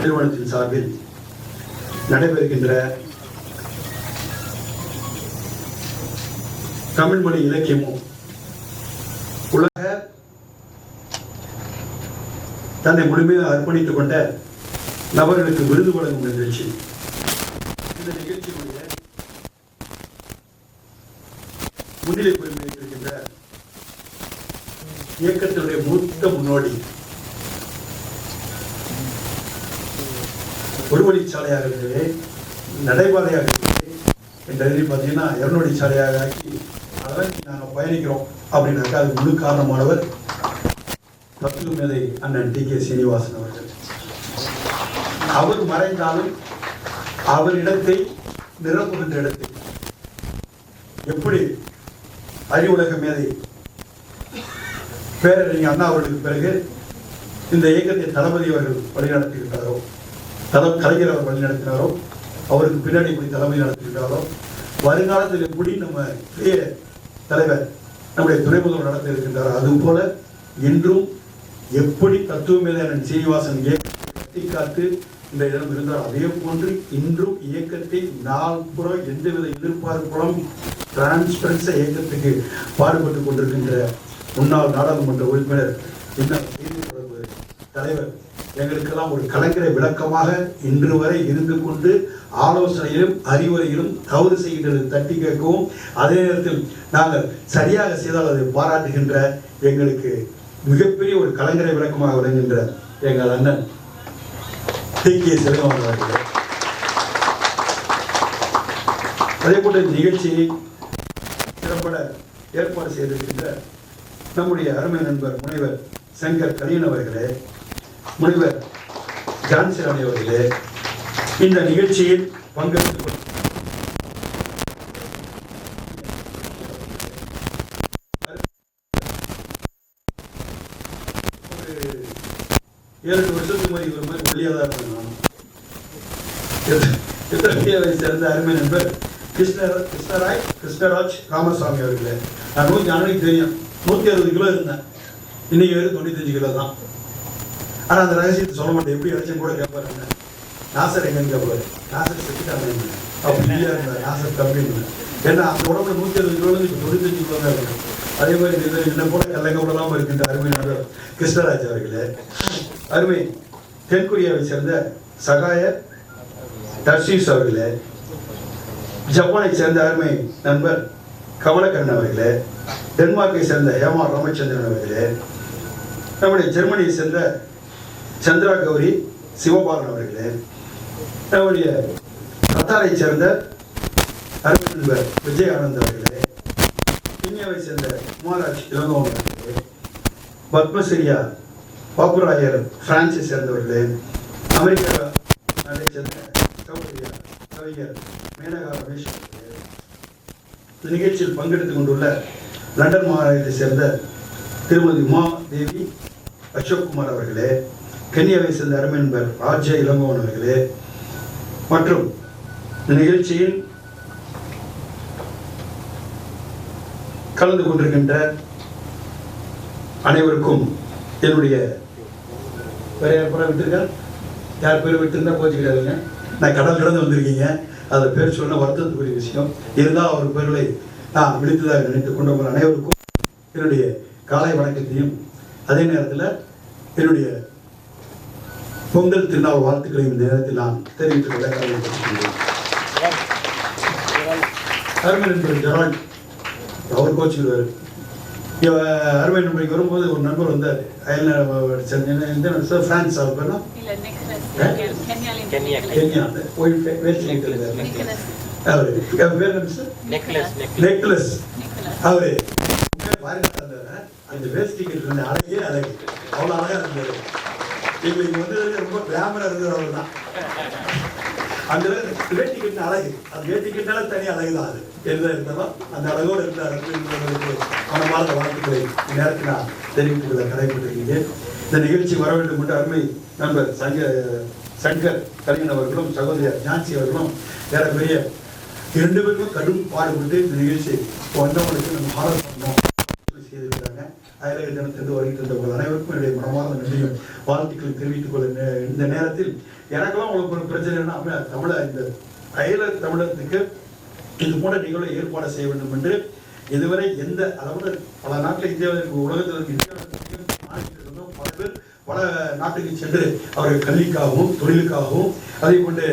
நிறுவனத்தின் சார்பில் நடைபெறுகின்ற தமிழ் மொழி இலக்கியமும் உலக தன்னை முழுமையாக அர்ப்பணித்துக் கொண்ட நபர்களுக்கு விருது வழங்கும் நிகழ்ச்சி. இந்த நிகழ்ச்சியினுடைய முன்னிலை பெறுகின்ற இயக்கத்தினுடைய மூத்த முன்னோடி, ஒரு வழிச்சாலையாக இருக்கிறது, நடைபாதையாக இருக்கிறது என்றது பார்த்தீங்கன்னா 200 வழிச்சாலையாக ஆக்கி அதெல்லாம் நாங்கள் பயணிக்கிறோம் அப்படின்னாக்கா அது முழு காரணமானவர் தத்துவ மேதை அண்ணன் டி.கே. சீனிவாசன் அவர்கள். அவர் மறைந்தாலும் அவர் இடத்தை நிரப்புகின்ற இடத்தை எப்படி அறிவுலக மேதை பேரறிஞர் அண்ணா அவர்களுக்கு பிறகு இந்த இயக்கத்தை தளபதி அவர்கள் வழிநடத்தியிருக்கிறாரோ, கலைஞர் அவர் வழிநடத்தினாரோ, அவருக்கு பின்னாடி எப்படி தலைமை நடத்தியிருக்கிறாரோ, வருங்காலத்தில் எப்படி நம்ம பெரிய தலைவர் நம்முடைய துணை முதல்வர் நடத்த இருக்கின்றாரோ, அதுபோல இன்றும் எப்படி தத்துவ மேதையான சீனிவாசன் இயக்கத்தை கட்டி காத்து இந்த இடம் இருந்தால் அதே போன்று இன்றும் இயக்கத்தை நாள்புறம் எந்தவித எதிர்பார்ப்பும் டிரான்ஸ்பரன்ஸா இயக்கத்துக்கு பாடுபட்டுக் கொண்டிருக்கின்ற முன்னாள் நாடாளுமன்ற உறுப்பினர் தலைவர் எங்களுக்கெல்லாம் ஒரு கலைஞரை விளக்கமாக இன்று வரை இருந்து கொண்டு ஆலோசனையிலும் அறிவுரையிலும் தவறு செய்கின்றது தட்டி கேட்கவும், அதே நேரத்தில் நாங்கள் சரியாக செய்தால் அதை பாராட்டுகின்ற எங்களுக்கு மிகப்பெரிய ஒரு கலைஞரை விளக்கமாக விளங்குகின்ற எங்கள் அண்ணன் டி.கே. செல்வம் அவர்கள். அதே போன்ற நிகழ்ச்சியை சிறப்பட ஏற்பாடு செய்திருக்கின்ற நம்முடைய அருமை நண்பர் முனைவர் சங்கர் கலியன் அவர்களே, முனைவர் ஜான்சிராணி அவர்களே, இந்த நிகழ்ச்சியில் பங்கெடுத்துக் கொண்டு 7 வருஷத்துக்கு மாதிரி ஒரு மாதிரி ஒல்லியாக தான் இருந்தாங்க. சேர்ந்த அருமை நண்பர் கிருஷ்ணராஜ் ராமசாமி அவர்களே, நான் அன்னைக்கு தெரியும் 160 கிலோ இருந்தேன், இன்னைக்கு வெறும் 95 கிலோ தான். ஆனால் அந்த ரகசியத்தை சொல்ல மாட்டேன். எப்படி அழைச்சும் கூட கேட்பாரு, நாசர் எங்கன்னு கேட்பாரு, நாசர் செத்துட்டாங்க அப்படியா இருந்தார், நாசர் கம்மின்னு. ஏன்னா அந்த உடம்புல 160 கிலோ இப்போ 95 கிலோ தான் இருக்கு. அதே மாதிரி என்ன போல கல்லங்க விடலாம் இருக்கின்ற அருமை நண்பர் கிருஷ்ணராஜ் அவர்களே, அருமை தென்கொரியாவை சேர்ந்த சகாய தர்ஷீஸ் அவர்களே, ஜப்பானை சேர்ந்த அருமை நண்பர் கமலக்கண்ணன் அவர்களே, டென்மார்க்கை சேர்ந்த ஹேமா ராமச்சந்திரன் அவர்களே, நம்முடைய ஜெர்மனியை சேர்ந்த சந்திரா கௌரி சிவபாலன் அவர்களே, நம்முடைய கத்தாரை சேர்ந்த அருமை நண்பர் விஜய் ஆனந்த் அவர்களே, கென்யாவை சேர்ந்த குமாராஜ் இளங்கோவன் அவர்களே, பத்மஸ்ரீயா பாப்புராயர் பிரான்ஸை சேர்ந்தவர்களே, அமெரிக்கா நாட்டை சேர்ந்த கவிஞர் மேனகா ரமேஷ் அவர்களே, இந்த நிகழ்ச்சியில் பங்கெடுத்துக் கொண்டுள்ள லண்டன் மாநகரத்தை சேர்ந்த திருமதி உமா தேவி அசோக்குமார் அவர்களே, கென்யாவை சேர்ந்த அருமை நண்பர் ராஜ்ய இளங்கோவன் அவர்களே, மற்றும் இந்த நிகழ்ச்சியில் கலந்து கொண்டிருக்கின்ற அனைவருக்கும் என்னுடைய விட்டுருக்கேன். யார் பேர் விட்டுருந்தா போச்சுக்கிறாருங்க. நான் கடல் கடந்து வந்திருக்கீங்க, அதை பேர் சொன்ன வருத்தத்துக்குரிய விஷயம். இருந்தால் அவர் பேர்களை நான் விழித்ததாக நினைத்துக் கொண்டவங்க அனைவருக்கும் என்னுடைய காலை வணக்கத்தையும் அதே நேரத்தில் என்னுடைய பொங்கல் திருநாள் வாழ்த்துக்களையும் இந்த நேரத்தில் நான் தெரிவித்துக் கொள்ள கடமைப்பட்டிருக்கிறேன். அருமை நண்பர் ஜெரால்ட் அவர் கோச்சுக்குவார். அருமை நண்பருக்கு வரும்போது ஒரு நண்பர் வந்தார், பிரான்ஸ் அவர் பேர் நெக்லஸ். அவரு அந்த வேஸ்டிக்கு அழகே அழகு, அவ்வளோ அழகா இருந்தாரு. எங்களுக்கு வந்து ரொம்ப கிளாமரா இருந்தது அவர் தான். அந்த வேட்டி கட்டின அழகு, அந்த வேட்டி கட்டினால தனி அழகு தான். அது எதுதான் இருந்தாலும் அந்த அழகோடு இருந்தார். மனமார்ந்த வாழ்த்துக்களை நேரத்தில் நான் தெரிவித்துக் கொள்ள கடைபெற்றிருக்கீங்க. இந்த நிகழ்ச்சி வர வேண்டும் என்று அருமை நண்பர் சங்கர் கலியன் அவர்களும் சகோதரியார் ஜான்சி அவர்களும் ஏறக்குறைய 2 பேருக்கும் கடும் பாடுபட்டு இந்த நிகழ்ச்சி வந்தவங்களுக்கு நம்ம ஆலோசனை செய்திருக்கிறாங்க. அயலக தினத்திற்கு வருகை தந்த அனைவருக்கும் என்னுடைய மனமார்ந்த நன்றியும் வாழ்த்துக்கள் தெரிவித்துக் கொள்ள இந்த நேரத்தில் எனக்கெல்லாம் உங்களுக்கு ஒரு பிரச்சனை என்ன, தமிழ இந்த அயலக தமிழகத்துக்கு இது போன்ற நிகழ்வை ஏற்பாடு செய்ய வேண்டும் என்று இதுவரை எந்த அளவு பல நாட்டில் இந்தியாவில் உலகத்தில் இந்தியாவில் பல பேர் பல நாட்டுக்கு சென்று அவர்கள் கல்விக்காகவும் தொழிலுக்காகவும் அதை கொண்டு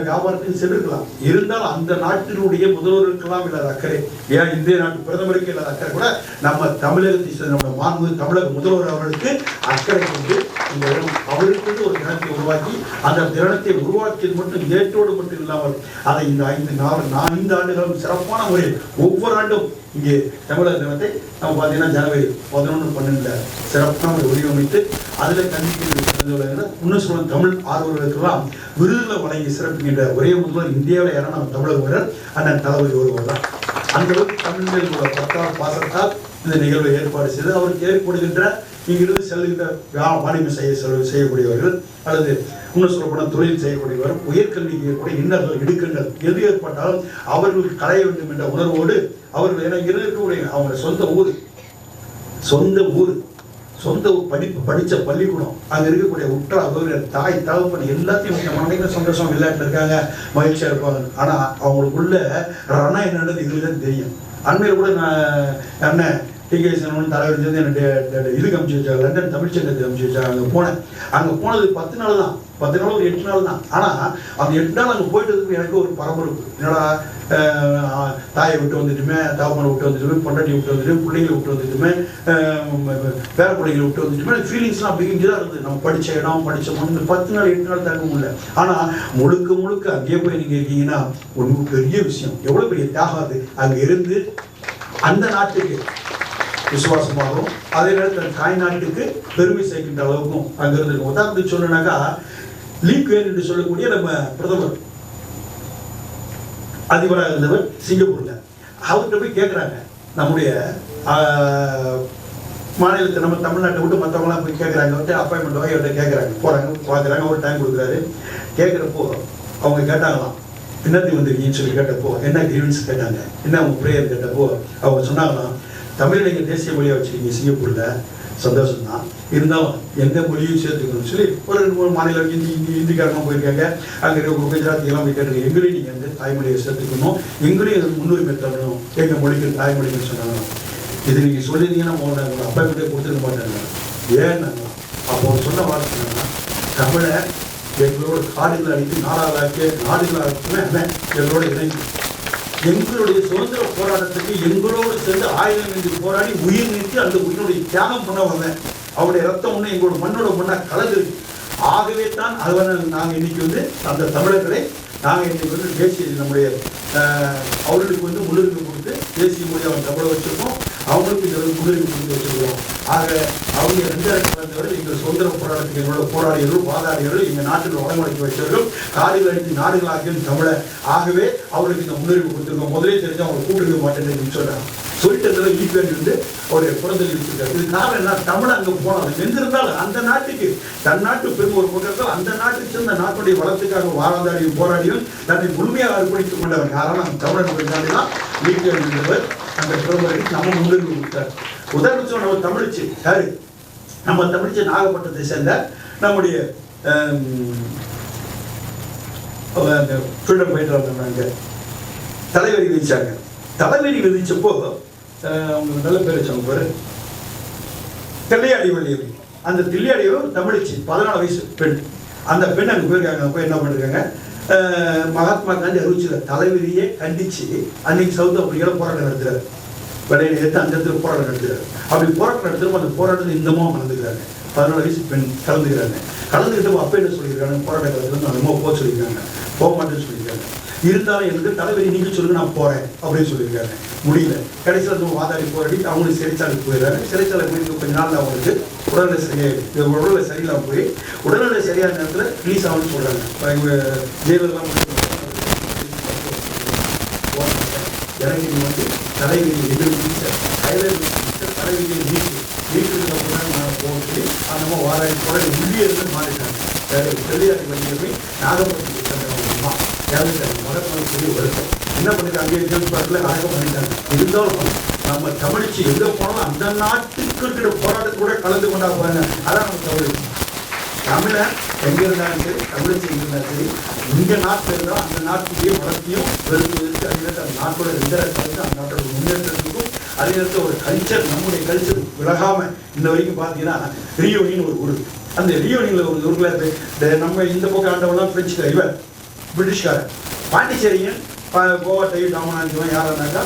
வியாபாரத்தில் சென்றிருக்கலாம். இருந்தால் அந்த நாட்டினுடைய முதல்வர்களுக்கெல்லாம் இல்லாத அக்கறை, ஏன் இந்திய நாட்டு பிரதமருக்கு இல்லாத அக்கறை கூட நம்ம தமிழகத்தை சேர்ந்த நம்ம மாண்பு தமிழக முதல்வர் அவர்களுக்கு அக்கறை கொண்டு இந்த அவர்களுக்கு ஒரு தினத்தை உருவாக்கி அந்த தினத்தை உருவாக்கியது மட்டும் ஏற்றோடு மட்டும் இல்லாமல் அதை இந்த 5 ஆண்டுகளும் சிறப்பான முறையில் ஒவ்வொரு ஆண்டும் இங்கே தமிழக தினத்தை நம்ம பார்த்தீங்கன்னா ஜனவரி 11-12 சிறப்பான ஒரு வடிவமைத்து அதில் இன்னும் சொல்ல தமிழ் ஆர்வலர்களுக்கெல்லாம் விருதுகளை வழங்கி சிறப்புகின்ற ஒரே முதல்வர் இந்தியாவில் யாரும் நம்ம தமிழக வீரர் அண்ணன் தளபதி ஒருவர் தான். அந்த அளவுக்கு தமிழில் உள்ள பத்தால் பாசத்தால் இந்த நிகழ்வை ஏற்பாடு செய்து அவருக்கு ஏற்படுகின்ற இங்கிருந்து செல்கின்ற வாணிபம் செய்யக்கூடியவர்கள் அல்லது இன்னும் சொல்லப்போனால் தொழில் செய்யக்கூடியவர் உயர்கல்வி செய்யக்கூடிய இன்னர்கள் இடுக்கங்கள் எது ஏற்பட்டாலும் அவர்களுக்கு களைய வேண்டும் என்ற உணர்வோடு அவர்கள் என இருக்கக்கூடிய அவங்க சொந்த படிப்பு படித்த பள்ளிக்கூடம் அங்கே இருக்கக்கூடிய உற்றார் தாய் தகப்பன் எல்லாத்தையும் மனைவி சந்தோஷம் விளையாட்டு இருக்காங்க, மகிழ்ச்சியாக இருப்பாங்க. ஆனால் அவங்களுக்குள்ள ரணம் என்னன்றது இதுக்கு தான் தெரியும். அண்மையில் கூட நான் அண்ணன் டிகேசன் தலைவர் சேர்ந்து என்னுடைய இதுக்கு அனுப்பிச்சு வச்சாங்க, லண்டன் தமிழ்ச்சங்கத்துக்கு அனுப்பிச்சு வச்சாங்க. அங்கே போனது 10 நாள் தான், 10 நாள் ஒரு 8 நாள் தான். ஆனால் அந்த 8 நாள் அங்கே போயிட்டதுக்கு எனக்கு ஒரு பரபரப்பு. என்னடா தாயை விட்டு வந்துட்டுமே, தாப்பனை விட்டு வந்துட்டுமே, பொண்டாட்டி விட்டு வந்துட்டுமே, பிள்ளைங்களை விட்டு வந்துட்டுமே, பேர பிள்ளைங்களை விட்டு வந்துட்டுமே, ஃபீலிங்ஸ்லாம் அப்படி இங்கே தான் இருந்தது. நம்ம படித்த இடம் படித்த மண் 10 நாள் 8 நாள் தாங்க முடியல. ஆனால் முழுக்க அங்கேயே போய் நீங்கள் இருக்கீங்கன்னா ஒரு பெரிய விஷயம், எவ்வளோ பெரிய தியாகம் அது. அங்கே இருந்து அந்த நாட்டுக்கு விசுவாசமாகவும் அதே நேரத்தில் தாய் நாட்டுக்கு பெருமை சேர்க்கின்ற அளவுக்கும் அங்கே இருந்திருக்கும். உதாரணத்துக்கு சொல்லணும்னாக்கா லீ குவேன் என்று சொல்லக்கூடிய நம்ம பிரதமர் அதிபராக இருந்தவர் சிங்கப்பூர்ல, அவர்கிட்ட போய் கேட்குறாங்க, நம்முடைய மாநிலத்தை நம்ம தமிழ்நாட்டை விட்டு மற்றவங்களாம் போய் கேட்குறாங்க, வந்துட்டு அப்பாயின்மெண்ட் வாங்கி அவர்கிட்ட கேட்குறாங்க, போகிறாங்க பார்க்குறாங்க, ஒரு டைம் கொடுக்குறாரு. கேட்குறப்போ அவங்க கேட்டாங்களாம், என்னத்துக்கு வந்திருக்கீங்கன்னு சொல்லி கேட்டப்போ என்ன கிரீவன்ஸ் கேட்டாங்க, என்ன அவங்க ப்ரேயர் கேட்டப்போ அவங்க சொன்னாங்களாம், தமிழ் நீங்கள் தேசிய மொழியாக வச்சுருக்கீங்க சிங்கப்பூரில், சந்தோஷம் தான், இருந்தாலும் எந்த மொழியும் சேர்த்துக்கணும்னு சொல்லி ஒரு 2-3 மாநிலம் இந்திக்காரங்க போயிருக்காங்க. அங்கே இருக்க குஜராத்தி எல்லாம் போய் கேட்டிருக்கேன், எங்களையும் நீங்கள் வந்து தாய்மொழியை சேர்த்துக்கணும், எங்களையும் முன்னுரிமை தரணும், எங்கள் மொழிக்கு தாய்மொழின்னு சொன்னாங்க. இது நீங்கள் சொல்லியிருந்தீங்கன்னா உங்கள் அப்பா கிட்டே கொடுத்துருக்க மாட்டாங்க. ஏன்னாங்களா அப்போ அவர் சொன்ன வார்த்தை என்னன்னா, தமிழை எங்களோட காடுகளை அடித்து நாடுகளாக்குமே எங்களோட இணைந்து எங்களுடைய சுதந்திர போராட்டத்துக்கு எங்களோடு சேர்ந்து ஆயுதம் என்று போராடி உயிர் நீத்து அந்த உயிரினுடைய தியாகம் பண்ண வந்தேன். அவருடைய ரத்தம் ஒன்று எங்களோட மண்ணோட மண்ணாக கலந்து. ஆகவே தான் அதுவரை நாங்கள் இன்னைக்கு வந்து அந்த தமிழர்களை நாங்கள் இன்னைக்கு வந்து தேசிய நம்முடைய அவர்களுக்கு வந்து முன்னுரிமை கொடுத்து தேசிய மொழி அவங்க தமிழை வச்சுருக்கோம், அவங்களுக்கு இந்த முன்னுரிமை கொடுத்து வச்சுருக்கோம். ஆக அவங்க 2000 கலந்தவர்கள் எங்கள் சுதந்திர போராட்டத்துக்கு எங்களோட போராடியவர்கள் வாதாடியவர்கள் எங்கள் நாட்டில் வடமொழிக்கு வச்சவர்கள் காடுகள் அடித்து நாடுகளாக்கியும் தமிழை. ஆகவே அவர்களுக்கு இந்த முன்னுரிமை கொடுத்துருக்கோம். முதலே தெரிஞ்சு அவங்க கூப்பிட்டுக்க மாட்டேன்னு சொல்கிறாங்க. சொல்லிட்டு ஈக்குவல் இருந்து அவருடைய பிறந்தல் வச்சிருக்காரு. இது காரணம் என்ன, தமிழ் அங்கே போனாலும் எங்கிருந்தாலும் அந்த நாட்டுக்கு தன் நாட்டு பெரும் ஒரு பக்கத்தில் அந்த நாட்டுக்கு சேர்ந்த நாட்டுடைய வளத்துக்காக வாழாதாடியும் போராடியும் தன்னை முழுமையாக அர்ப்பணித்துக் கொண்டவர் காரணம் தமிழன் தான் ஈக்குவல் இருந்தவர். அந்த பிரதமருக்கு நம்ம முன்னுரிமை கொடுத்தார். உதாரணம் நம்ம தமிழிச்சு யாரு, நம்ம தமிழிச்சு நாகப்பட்டினத்தை சேர்ந்த நம்முடைய ஃப்ரீடம் ஃபைட்டர் வந்தாங்க, தலைவரி விதிச்சாங்க. தலைவரி விதிச்சப்போ அவங்க நல்ல பேர் வச்சவங்க பேரு தில்லையாடி வள்ளி. அந்த தில்லையாடியோ தமிழிச்சு 14 வயசு பெண். அந்த பெண் அங்கே போயிருக்காங்க. போய் என்ன பண்ணிருக்காங்க, மகாத்மா காந்தி அறிவிச்சிட தலைவரியே கண்டிச்சு அன்னைக்கு சவுத் ஆப்பிரிக்காவில் போராட்டம் நடத்துறாரு. விலையில எடுத்து அந்த இடத்துல போராட்டம் நடத்துறாரு. அப்படி போராட்டம் நடத்துறப்போ அந்த போராட்டத்தில் இந்தமாக கலந்துக்கிறாங்க. 14 வயசு பெண் கலந்துக்கிறாங்க. கலந்துக்கிட்டு அப்போ என்ன சொல்லியிருக்காங்க, போராட்ட காலத்துல அந்த போக சொல்லியிருக்காங்க, போக மாட்டேன்னு சொல்லியிருக்காங்க. இருந்தாலும் எனக்கு தலைவரி நீங்கள் சொல்லுங்க நான் போகிறேன் அப்படின்னு சொல்லியிருக்காங்க. முடியல. கடைசியில் அந்த வாதாடி போராடி அவங்களுக்கு சிறைச்சாலைக்கு போயிடுறாங்க. சிறைச்சாலை போயிட்டு கொஞ்ச நாள் அவங்களுக்கு உடல்நிலை சரியில்லாமல் போய் உடல்நிலை சரியான நேரத்தில் ரிலீஸ் ஆகும்னு சொல்கிறாங்க. இவங்க ஜெயலலிதா இறங்கி வந்து தலைவியை எதிர்த்து தலைவியை வீட்டுக்கு அப்புறம் நான் போட்டு அந்த வாராடி போராடி உள்ளே இருந்து மாறிட்டாங்க. வெளியாடி வண்டியை போய் நாகப்பட்டினம் இறந்துட்டாங்க. மகத்மா சொல்லி வருஷம் என்ன பண்ணிட்டாங்க, அங்கே அடக்கம் பண்ணிட்டாங்க. இருந்தாலும் நம்ம தமிழிச்சு எங்கே போனாலும் அந்த நாட்டுக்கு இருக்கிற போராட்டத்தை கூட கலந்து கொண்டா போறாங்க. அதான் நம்ம தமிழ். தமிழன் எங்கே இருந்தாலும் சரி, தமிழிச்சு எங்கே இருந்தாலும் சரி, இந்த நாட்டில் இருந்தால் அந்த நாட்டுடைய வளர்ச்சியும் வெறுப்பதற்கு அதே அந்த நாட்டோட கலந்து அந்த நாட்டோட முன்னேற்றத்துக்கும் அதே நேரத்தில் ஒரு கல்ச்சர், நம்முடைய கல்ச்சர் விலகாமல் இன்ன வரைக்கும் பார்த்தீங்கன்னா ரியூனியன் ஒரு ஊர். அந்த ரியூனியனில் ஒரு ஊரில் நம்ம இந்த பக்கம் ஆண்டவெல்லாம் பிரெஞ்சுக்கார, இவர் பிரிட்டிஷ்காரன். பாண்டிச்சேரியன், கோவா டைப் ராமநாதன் யாருன்னாக்கா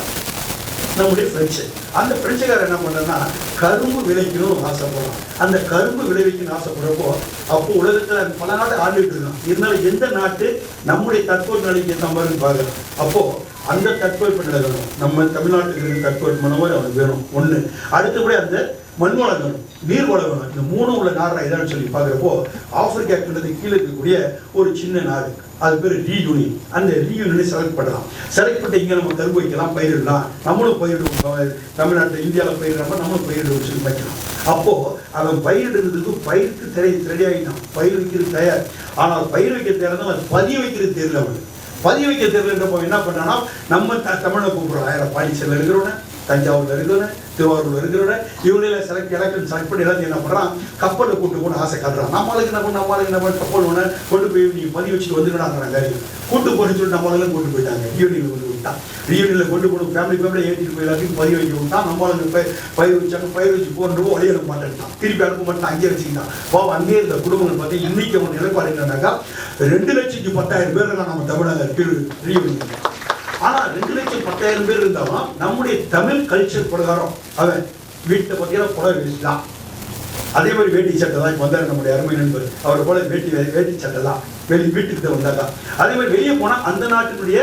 நம்முடைய பிரெஞ்சு. அந்த பிரெஞ்சுக்காரர் என்ன பண்ணுறேன்னா கரும்பு விளைக்கணும்னு ஆசைப்படுறான். அந்த கரும்பு விளைவிக்கணும்னு ஆசைப்படுறப்போ அப்போ உலகத்தில் பல நாடு ஆண்டுகிட்டு இருக்கான். இருந்தாலும் எந்த நாட்டு நம்முடைய தற்போது நிலைக்கு ஏற்ற மாதிரி பார்க்குறோம். அப்போது அந்த தட்பவெப்ப நிலை வேணும். நம்ம தமிழ்நாட்டுக்கு இருக்கிற தட்பவெப்ப நிலை அவனுக்கு வேணும் ஒன்று. அடுத்தபடி அந்த மண் வளம் வேணும், நீர் வளம் வேணும். இந்த மூணு உள்ள நாடுறா இதான்னு சொல்லி பார்க்குறப்போ ஆப்பிரிக்கா கண்டத்துக்கு கீழே இருக்கக்கூடிய ஒரு சின்ன நாடு, அது பேர் ரீயூனியன். அந்த ரீயூனியனை செலக்ட் பண்ணலாம். செலக்ட் பண்ணி இங்கே நம்ம கரும்பு வைக்கலாம், பயிரிடலாம். நம்மளும் பயிரிடுவோம். தமிழ்நாட்டில் இந்தியாவில் பயிரிடாம நம்மளும் பயிரிடுவோம் சொல்லி வைக்கலாம். அப்போது அவன் பயிரிடுறதுக்கு பயிருக்கு ரெடி ஆகிட்டான், பயிர் வைக்கிறது தயார். ஆனால் பயிர் வைக்க தேர்தான் அது பதிய வைக்கிறது தெரியல. அவனுக்கு பதிய வைக்க தெரியலன்றப்போ என்ன பண்ணான்னா நம்ம தமிழை கூப்பிடுறோம். பாண்டிச்சேரியில் இருக்கிறவன, தஞ்சாவூரில் இருக்கிறவன, திருவாரூரில் இருக்கிறவன, இவங்களெல்லாம் செலக்ட் பண்ணி எல்லாத்தையும் என்ன பண்ணுறான், கப்பலில் கூட்டு போகணும் ஆசை காட்டுறான். நம்மளுக்கு என்ன பண்ண கப்பல் ஒன்று கொண்டு போய் நீங்கள் பதிவு வச்சுட்டு வந்துக்கிறாங்க. கூட்டு போன்னு சொல்லிட்டு நம்மளெல்லாம் கொண்டு போயிட்டாங்க. ரியூனியனில் கொண்டு விட்டான். ரியூனியனில் கொண்டு போகணும், ஃபேமிலியை ஏற்றிட்டு போய் எல்லாத்தையும் பதிவு வைக்க விட்டான். நம்மளுக்கு பயிர் வச்சாங்க, பயிர் வச்சு போகிறப்போ வழி அனுப்ப மாட்டேன்ட்டான். திருப்பி அனுப்ப மாட்டேன், அங்கேயே வச்சுக்கிட்டான். பாவம் அங்கேயே இருந்த குடும்பங்கள் பார்த்தீங்கன்னா இன்னைக்கு அவன் நிலைப்பாடு என்னன்னாக்கா 2,10,000 பேர் இருக்கான் நம்ம தமிழக ரியூனியன். ஆனால் 2,10,000 பேர் இருந்தாலும் நம்முடைய தமிழ் கல்ச்சர் பிரகாரம் அவன் வீட்டை பார்த்தீங்கன்னா புடவை வேஷ்டிதான், அதே மாதிரி வேட்டி சட்டை தான். இப்போ வந்தார் நம்முடைய அருமை நண்பர், அவரை போல வேட்டி சட்டை தான் வீட்டுக்கு தான் வந்தாக்கா. அதே மாதிரி வெளியே போனால் அந்த நாட்டினுடைய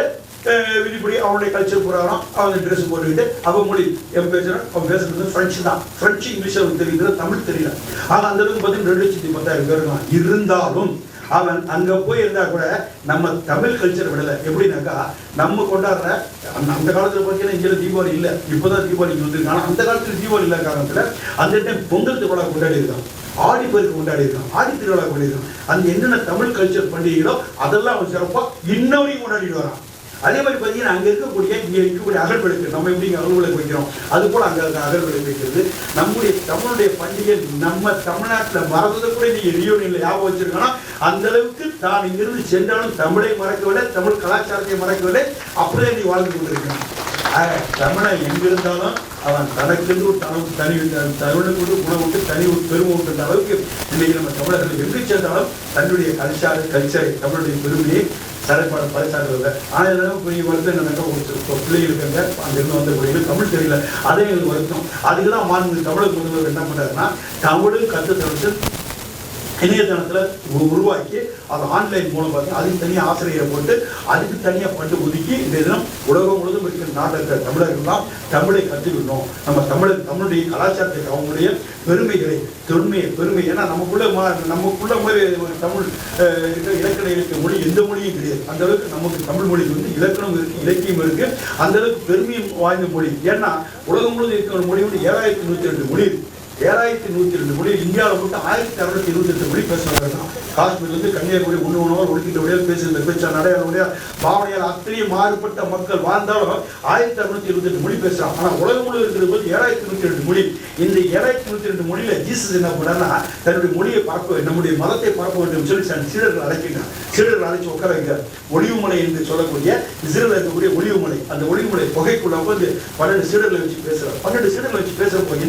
விதிப்படி அவனுடைய கல்ச்சர் பிரகாரம் அவங்க ட்ரெஸ் போட்டுக்கிட்டு அவன் மொழி பேசுகிறான். அவன் பேசுறது ஃப்ரெஞ்சு தான். ஃப்ரெஞ்சு இங்கிலீஷ் அவனுக்கு தெரியுது, தமிழ் தெரியல. ஆனால் அந்த அளவுக்கு பார்த்தீங்கன்னா 2,10,000 பேர் இருக்கான். இருந்தாலும் அவன் அங்கே போய் இருந்தால் கூட நம்ம தமிழ் கல்ச்சர் விடலை. எப்படின்னாக்கா நம்ம கொண்டாடுற அந்த காலத்தில் பார்த்தீங்கன்னா இங்கே தீபாவளி இல்லை, இப்போதான் தீபாவளிக்கு வந்துருக்காங்க. அந்த காலத்தில் தீபாவளி இல்லாத காரணத்தில் அந்த டைம் பொங்கல் திருவிழா கொண்டாடி இருக்கான், ஆடி பெருக்கு கொண்டாடி இருக்கான், ஆடி திருவிழா கொண்டாடி இருக்கான். அந்த என்னென்ன தமிழ் கல்ச்சர் பண்டிகைகளோ அதெல்லாம் அவன் சிறப்பாக இன்னவரையும் கொண்டாடிட்டு வரான். அதே மாதிரி பார்த்தீங்கன்னா அங்கே இருக்கக்கூடிய அகல்விளக்கு, நம்ம எப்படி இங்கே அகல்விளக்கு வைக்கிறோம் அது போல் அங்கே அகல்விளக்கு வைக்கிறது. நம்முடைய தமிழுடைய பண்டிகை நம்ம தமிழ்நாட்டில் மறந்ததை கூட நீங்கள் ரியூனியனில் ஞாபகம் வச்சிருக்கோன்னா அந்த அளவுக்கு தான் இங்கிருந்து சென்றாலும் தமிழை மறக்கவில்லை, தமிழ் கலாச்சாரத்தை மறக்கவில்லை, அப்படியே நீ வாழ்ந்து கொண்டிருக்கான். தமிழை எங்கிருந்தாலும் அவன் தனக்கென்று ஒரு தமிழுக்கு உணவுட்டு தனி ஒரு பெருமை விட்டுன்ற அளவுக்கு இன்னைக்கு நம்ம தமிழர்கள் எங்கு சென்றாலும் தன்னுடைய கல்ச்சரை தமிழுடைய பெருமையை சிறப்பான பரிசாடுறது. ஆனால் பெரிய வருத்தம் என்னன்னாக்கா ஒரு பிள்ளைகள் இருக்காங்க, அங்கிருந்து வந்த பிள்ளைகள் தமிழ் தெரியல, அதே எங்களுக்கு வருத்தம். அதுக்கு தான் மாநில தமிழக முதல்வர் என்ன பண்ணுறாருன்னா தமிழும் கற்றுத்தரத்து இணையதளத்தில் உருவாக்கி அதை ஆன்லைன் மூலம் பார்த்தீங்கன்னா அதுக்கு தனியாக ஆசிரியரை போட்டு அதுக்கு தனியாக ஃபண்டு ஒதுக்கி இந்த தினம் உலகம் முழுவதும் இருக்கிற நாட்டில் இருக்கிற தமிழர்கள்லாம் தமிழை கற்றுக்கணும். நம்ம தமிழுடைய கலாச்சாரத்தை அவங்களுடைய பெருமைகளை பெருமை ஏன்னா நமக்குள்ள மாதிரி தமிழ் இருக்கிற இலக்கணம் இருக்க மொழி எந்த மொழியும் கிடையாது. அந்த அளவுக்கு நமக்கு தமிழ் மொழி வந்து இலக்கணம் இருக்குது, இலக்கியம் இருக்குது, அந்த அளவுக்கு பெருமையும் வாய்ந்த மொழி. ஏன்னா உலகம் முழுவதும் இருக்கிற மொழி வந்து 7,102 மொழி இருக்குது. 7,102 மொழி இந்தியாவில் மட்டும் 1,628 மொழி பேசுகிறாங்க. காஷ்மீர்லேருந்து கன்னியாகுமரி ஒன்று ஒழுக்கின்ற வழியாக பேசுகிற பேச்சா நடையாளுடைய பாவனையால் அத்தனையே மாறுபட்ட மக்கள் வாழ்ந்தாலும் 1,628 மொழி பேசுகிறான். ஆனால் உலகம் முழுவதும் இருக்கிறது போது 7,102 மொழி. இந்த 7,102 மொழியில் ஜீசஸ் என்ன பண்ணான்னா தன்னுடைய மொழியை பரப்ப நம்முடைய மதத்தை பரப்ப வேண்டும் சொல்லி சீடர்கள் அழைக்கிறான். சீடர்கள் அழைச்சி உட்கார வைக்கிறார். ஒளிவுமலை என்று சொல்லக்கூடிய இஸ்ரேலில் இருக்கக்கூடிய ஒளிவுமலை, அந்த ஒளிவுமலை புகைக்குள்ள வந்து 12 சீடர்களை வச்சு பேசுகிறார். 12 சீடர்களை வச்சு பேசுகிறப்போ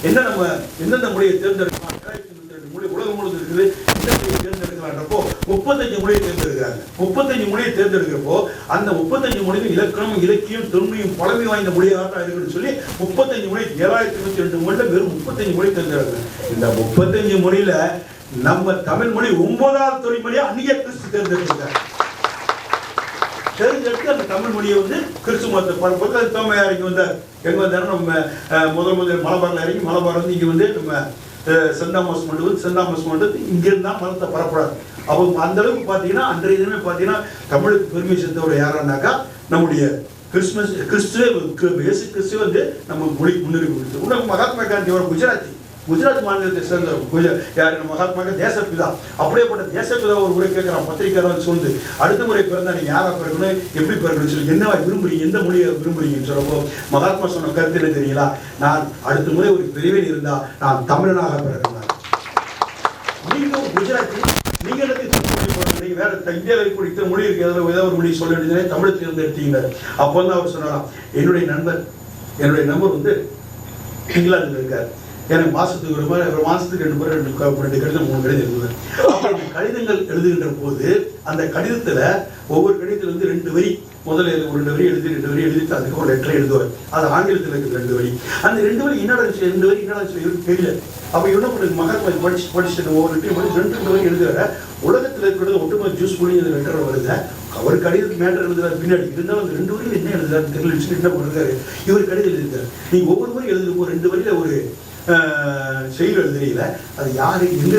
என்ன நம்ம எந்தெந்த மொழியை தேர்ந்தெடுக்கலாம், 7,102 மொழி உலகம் முழுவதும் இருக்குது, இந்த மொழியை தேர்ந்தெடுக்கலான்றப்போ 35 மொழியை தேர்ந்தெடுக்கிறாங்க. 35 மொழியை தேர்ந்தெடுக்கிறப்போ அந்த 35 மொழியும் இலக்கணம், இலக்கியம், தொன்மையும் பழமை வாய்ந்த மொழியாக இருக்குன்னு சொல்லி 35 மொழி 7,102 மொழியில் வெறும் 35 மொழி தேர்ந்தெடுக்கிறாங்க. இந்த 35 மொழியில நம்ம தமிழ் மொழி 9வது தொழில்மொழியா அன்னைக்கே கிறிஸ்து தேர்ந்தெடுக்கிறாங்க. தெரிஞ்செடுத்து அந்த தமிழ் மொழியை வந்து கிறிஸ்து மதத்தை பரப்புறது. அது தோமையா இங்கே வந்தார். எங்கே வந்தாலும் நம்ம முதல் மலபாரில் இறங்கி மலபார் வந்து இங்கே வந்து நம்ம சென்ட் தாமஸ் மண்டபம் இங்கிருந்து தான் மதத்தை பரப்புறாரு. அப்போ அந்த அளவுக்கு பார்த்தீங்கன்னா அன்றைய தினமே பார்த்தீங்கன்னா தமிழுக்கு பெருமை சேர்த்தவர் யாருன்னாக்கா நம்முடைய கிறிஸ்துவே இயேசு கிறிஸ்துவே வந்து நம்ம மொழிக்கு முன்னுரிமை கொடுத்து. மகாத்மா காந்தி அவர் குஜராத்தி, குஜராத் மாநிலத்தை சேர்ந்தவர் யார் மகாத்மாக தேசப்பிதா. அப்படியேப்பட்ட தேசப்பிதா ஒரு முறை கேட்கிறான் பத்திரிகையாளர் சொல்லுது, அடுத்த முறை பிறந்தா நீங்க யாரா பிறக்கணும், எப்படி பிறக்கணும்னு சொல்லி, என்னவா விரும்புறீங்க, எந்த மொழியை விரும்புறீங்கன்னு சொல்றப்போ மகாத்மா சொன்ன கருத்து என்ன தெரியல, நான் அடுத்த முறை ஒரு பிரிவில் இருந்தா நான் தமிழனாக பிறக்கிறேன். நீங்க குஜராத்தி, நீங்க நீங்க வேற இந்தியாவில் இருக்கக்கூடிய இத்தனை மொழி இருக்கு, ஏதாவது ஒரு மொழி சொல்ல வேண்டியது, தமிழ் தேர்ந்தெடுத்தீங்க. அப்போ வந்து அவர் சொன்னாராம், என்னுடைய நண்பர் வந்து இங்கிலாந்துல இருக்காரு, எனக்கு மாசத்துக்கு ஒரு மாசத்துக்கு 2 கடிதம் 3 கடிதம் எழுதுவேன். கடிதங்கள் எழுதுகின்ற போது அந்த கடிதத்துல ஒவ்வொரு கடிதத்துல வந்து 2 வரி, முதல்ல ஒரு 2 வரி எழுதி 2 வரி எழுதிட்டு அதுக்கு ஒரு லெட்டர் எழுதுவார். அது ஆங்கிலத்தில் இருக்குது 2 வரி. அந்த 2 வரி என்னடா 2 வரி என்னடா இவருக்கு தெரியல. அப்ப என்ன பண்ணுறது, மகாத்மா படிச்சுட்டு ஒவ்வொரு 2 வரி எழுதுற உலகத்தில் இருக்கிறது ஒட்டுமொத்த ஜூஸ் பண்ணி அந்த லெட்டர் வருது. அவர் கடிதத்துக்கு மேட்டர் எழுதுறாரு பின்னாடி, இருந்தாலும் அந்த 2 வரியில் என்ன எழுதுறாரு தெரியல, என்ன பண்ணுறாரு, இவர் கடிதம் எழுதுறாரு. நீங்க ஒவ்வொரு வரி எழுதுறப்போ 2 வரியில ஒரு செயல் எழுதுறீங்கள, அது யாரு எந்த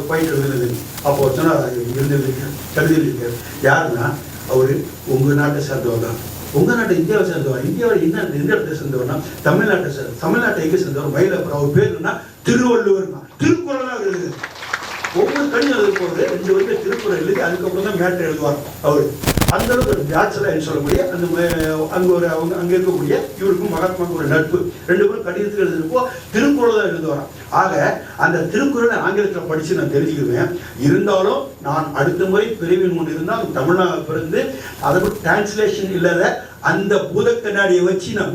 பாயிண்ட் எழுதுனது. அப்போ சொன்னார் எழுதுறது கடிதம் இருக்காரு யாருன்னா, அவரு உங்க நாட்டை சேர்ந்தவர் தான். உங்க நாட்டை இந்தியாவை சேர்ந்தவர். இந்தியாவில் எந்த இடத்தை சேர்ந்தவர்னா தமிழ்நாட்டை எங்க சேர்ந்தவர் மயிலாப்பூர். அவர் பேர் என்ன, திருவள்ளுவர் தான். திருக்குறளா எழுதுது. ஒவ்வொரு கடிதம் எழுத போது 2 வரியில திருக்குறள் எழுதி அதுக்கப்புறம் தான் மேட்டர் எழுதுவார் அவரு. அந்த அளவுக்கு நேச்சுரல் சொல்லக்கூடிய அந்த அங்க இருக்கக்கூடிய இவருக்கும் மகாத்மாவுக்கு ஒரு நட்பு. 2 பேரும் கடிதத்தில் எழுதுறப்போ திருக்குறள் தான் எழுதுவாராம். ஆக அந்த திருக்குறளை ஆங்கிலத்தில் படிச்சு நான் தெரிஞ்சுக்குவேன். இருந்தாலும் நான் அடுத்த முறை பிரிவின் முன் இருந்தால் தமிழ்நாடு பிறந்து அதை டிரான்ஸ்லேஷன் இல்லாத அந்த பூத கண்ணாடியை வச்சு நான்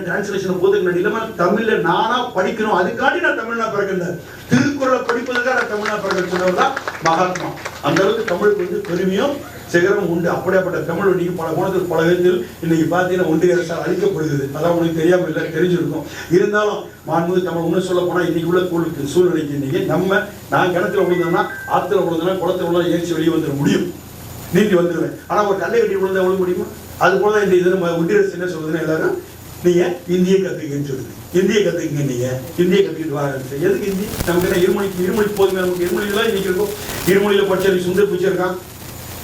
டிரான்ஸ்லேஷன் பூத கண்ணாடி இல்லாம தமிழ்ல நானா படிக்கணும், அதுக்காண்டி நான் தமிழ்நாடு பிறக்கிறேன். திருக்குறளை படிப்பதுக்காக நான் தமிழ்நாடு பிறக்க சொன்னவர் தான் மகாத்மா. அந்த அளவுக்கு தமிழுக்கு வந்து பெருமையும் சிகரம் உண்டு. அப்படியாப்பட்ட தமிழ் இன்னைக்கு பல கோணத்தில் பல விதத்தில் இன்னைக்கு பார்த்தீங்கன்னா ஒன்றிய அரசால் அளிக்கப்படுகிறது. அதான் உங்களுக்கு தெரியாமல் இல்லை, தெரிஞ்சிருக்கும். இருந்தாலும் மாண்புமிகு தமிழ் இன்னும் சொல்ல போனால் இன்னைக்கு உள்ள சூழ்நிலைக்கு இன்னைக்கு நான் கிணத்துல விழுந்தேன்னா, ஆற்றுல விழுந்தேன்னா, குளத்துல விழுந்தா ஏற்றி வெளியே வந்துட முடியும், நீந்தி வந்துடுவேன். ஆனால் ஒரு கல்லை கட்டி விழுந்தா விழுக முடியுமா? அது போல தான் இந்த இது ஒன்றிய அரசு என்ன சொல்றதுன்னா, எல்லாரும் நீங்க இந்தியை கத்துக்கன்னு சொல்லுது. இந்தியை கத்துக்குங்க, நீங்க இந்தியை கத்துக்கிட்டு வாங்க. எதுக்கு இந்தி? நமக்கு என்ன இருமொழி போதுமே, நமக்கு இருமொழிலாம் இன்னைக்கு இருக்கும். இருமொழியில படிச்சு சுந்தர் பிச்சை இருக்கான்,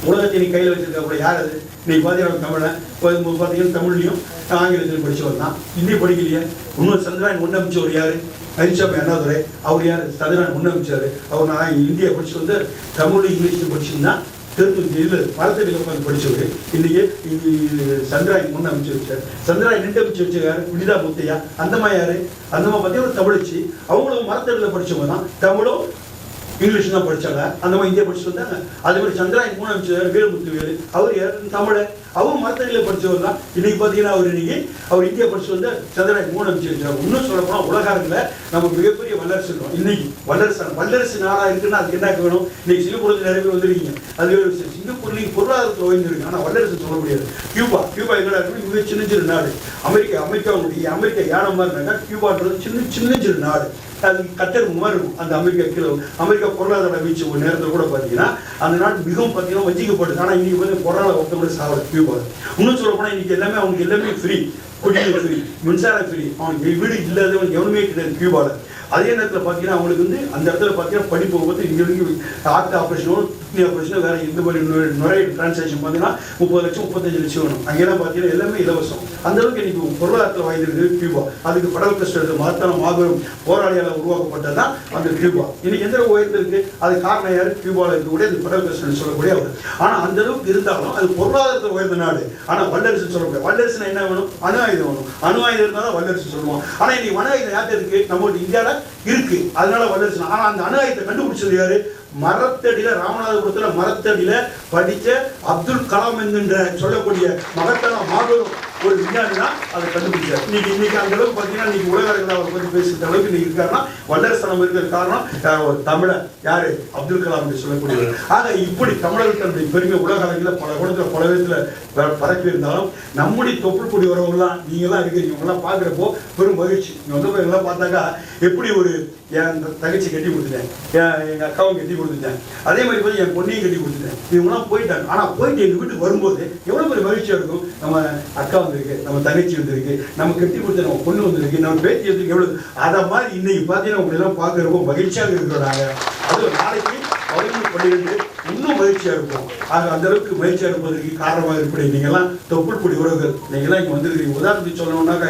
உலகத்தை நீ கையில் வச்சிருக்க கூட யார் அது? இன்னைக்கு பார்த்தீங்கன்னா தமிழை பார்த்தீங்கன்னா தமிழ்லையும் ஆங்கிலத்திலும் படிச்சவர் தான். இந்திய படிக்கலையே. இன்னொரு சந்திராயன் முன்னமைச்சவர் யாரு? அரிசாமி அண்ணாதுரை. அவர் யார்? சந்திராயன் முன்னமைச்சாரு. அவர் நான் இந்தியா படிச்சு வந்து தமிழ் இங்கிலீஷ்ல படிச்சுன்னா இதில் மரத்தடியில் உட்காந்து படிச்சவர். இன்னைக்கு சந்திராயன் முன்ன அமைச்சு வச்சார். சந்திராயன் 2 அமைச்சு வச்ச யாரு? வினிதா முத்தையா. அந்தமா யாரு? அந்தமா பார்த்தீங்கன்னா தமிழச்சி. அவங்களும் மரத்தடியில் படிச்சவங்க தான். தமிழும் இங்கிலீஷ் தான் படிச்சாங்க. அந்த மாதிரி இந்தியா படிச்சு வந்தாங்க. அதே மாதிரி சந்திராயன் 3 அமைச்சர் வேலுமுத்து வேலு, அவர் யார்? தமிழை. அவரும் மரத்தடியில் படிச்சவர் தான். இன்னைக்கு பார்த்தீங்கன்னா அவர் இந்தியா படிச்சு வந்து சந்திராயன் 3 அமைச்சு வச்சாங்க. இன்னும் சொல்ல போனால் உலகாரத்தில் நம்ம மிகப்பெரிய வல்லரசு இருக்கோம். இன்னைக்கு வல்லரசு நாடா இருக்குன்னா அதுக்கு என்ன வேணும்? இன்னைக்கு சிங்கப்பூருக்கு நிறைய பேர் வந்துருக்கீங்க. அது சிங்கப்பூர்ல பொருளாதாரத்தில் ஓய்ந்திருக்கு. ஆனால் வல்லரசு சொல்ல முடியாது. கியூபா என்னடா இருக்கு? மிக சின்ன நாடு. அமெரிக்கா யானை மாதிரி இருந்தாங்க. கியூபான்றது சின்ன நாடு. அது கட்டர் மாதிரி இருக்கும். அந்த அமெரிக்கா பொருளாதார வீழ்ச்சி ஒரு நேரத்தில் கூட பார்த்தீங்கன்னா அந்த நாடு மிகவும் பார்த்தீங்கன்னா வஞ்சிக்கப்படுது. ஆனால் இன்னைக்கு வந்து கொரோனா ஒருத்தவங்க சாவல கியூபா. இன்னும் சொல்ல போனால் இன்னைக்கு அவங்களுக்கு எல்லாமே ஃப்ரீ. குடிநீர் ஃப்ரீ, மின்சாரம் ஃப்ரீ. அவனுக்கு வீடு இல்லாதவன் எவனுமே கிடையாது கியூபாவில். அதே நேரத்தில் பார்த்தீங்கன்னா அவங்களுக்கு வந்து அந்த இடத்துல பார்த்தீங்கன்னா படிப்பு வந்து இங்கே ஹார்ட் ஆப்ரேஷனோ கிட்னி ஆப்ரேஷனோ வேற எந்த மாதிரி நுரையீரல் டிரான்சாக்ஷன் பார்த்தீங்கன்னா 30 லட்சம் 35 லட்சம் வேணும். அங்கெல்லாம் பார்த்தீங்கன்னா எல்லாமே இலவசம். அந்த அளவுக்கு இன்னைக்கு பொருளாதாரத்தில் வாய்ந்திருக்கு கியூபா. அதுக்கு படல் கஷ்டம் மகத்தான மாபெரும் போராளியால் உருவாக்கப்பட்டதான் அந்த கியூபா. இன்னைக்கு எந்த உயர்ந்திருக்கு? அது காரணம் யாரு? கியூபாவில் இருக்கக்கூடிய அது படல் கஷ்டம் சொல்லக்கூடிய அவர். ஆனால் அந்த அளவுக்கு இருந்தாலும் அது பொருளாதாரத்தில் உயர்ந்த நாடு. ஆனால் வல்லரசு சொல்லக்கூடிய வல்லரசுனா என்ன வேணும்? அணு ஆயுதம் வேணும். அணு ஆயுதம் இருந்தால் தான் வல்லரசு சொல்லுவோம். ஆனால் இன்னைக்கு அணு ஆயுதம் யார்கிட்ட இருக்கு? நம்ம இந்தியாவில் இருக்கு. அதனால வல்லரசு. ஆனா அந்த அணு ஆயுதத்தை கண்டுபிடிச்சது யாரு? மரத்தடியில ராமநாதபுரத்துல மரத்தடியில படிச்ச அப்துல் கலாம் என்கின்ற சொல்லக்கூடிய மகத்தான மாபெரும் ஒரு விஞ்ஞானி தான் அதை கண்டுபிடிச்சார். இன்னைக்கு அந்த அளவுக்கு பார்த்தீங்கன்னா இன்னைக்கு உலக அளவில் அவரை பற்றி பேசுகிற அளவுக்கு இன்னைக்கு இருக்காருன்னா வல்லரசனம் இருக்கிற காரணம் ஒரு தமிழர் யாரு? அப்துல் கலாம் என்று சொல்லக்கூடியவர். ஆக இப்படி தமிழர்கள் தன்னுடைய பெருமை உலக அளவில் பல குணத்தில் பல விதத்தில் பரப்பி இருந்தாலும் நம்முடைய தொப்புள் கூடி வரவங்களாம் நீங்களாம் இருக்கிறீங்க. இவங்கெல்லாம் பார்க்குறப்போ பெரும் மகிழ்ச்சி. இங்கே வந்து எல்லாம் பார்த்தாக்கா எப்படி ஒரு என் தங்கச்சி கட்டி கொடுத்துட்டேன், எங்கள் அக்காவும் கட்டி கொடுத்துட்டேன், அதே மாதிரி போய் என் பொண்ணையும் கட்டி கொடுத்துட்டேன். இவங்களாம் போயிட்டாங்க. ஆனால் போயிட்டு எங்கள் வீட்டுக்கு வரும்போது எவ்வளோ பெரிய மகிழ்ச்சியாக இருக்கும். நம்ம அக்கா வந்திருக்கு, நம்ம தங்கச்சி வந்திருக்கு, நம்ம கட்டி கொடுத்த நம்ம பொண்ணு வந்திருக்கு, நம்ம பேத்தி வந்திருக்கு. எவ்வளோ அதை மாதிரி இன்னைக்கு பார்த்தீங்கன்னா உங்களெல்லாம் பார்க்குறப்போ மகிழ்ச்சியாக இருக்கிறோம். நாங்கள் அது நாளைக்கு 11, 12 இன்னும் மகிழ்ச்சியா இருப்போம். ஆக அந்த அளவுக்கு மகிழ்ச்சியா இருப்பதற்கு காரணமாக இருப்பது நீங்கெல்லாம் தொப்புள் கொடி உறவுகள், நீங்கெல்லாம் இங்க வந்திருக்கீங்க. உதாரணத்துக்கு சொல்லணும்னாக்கா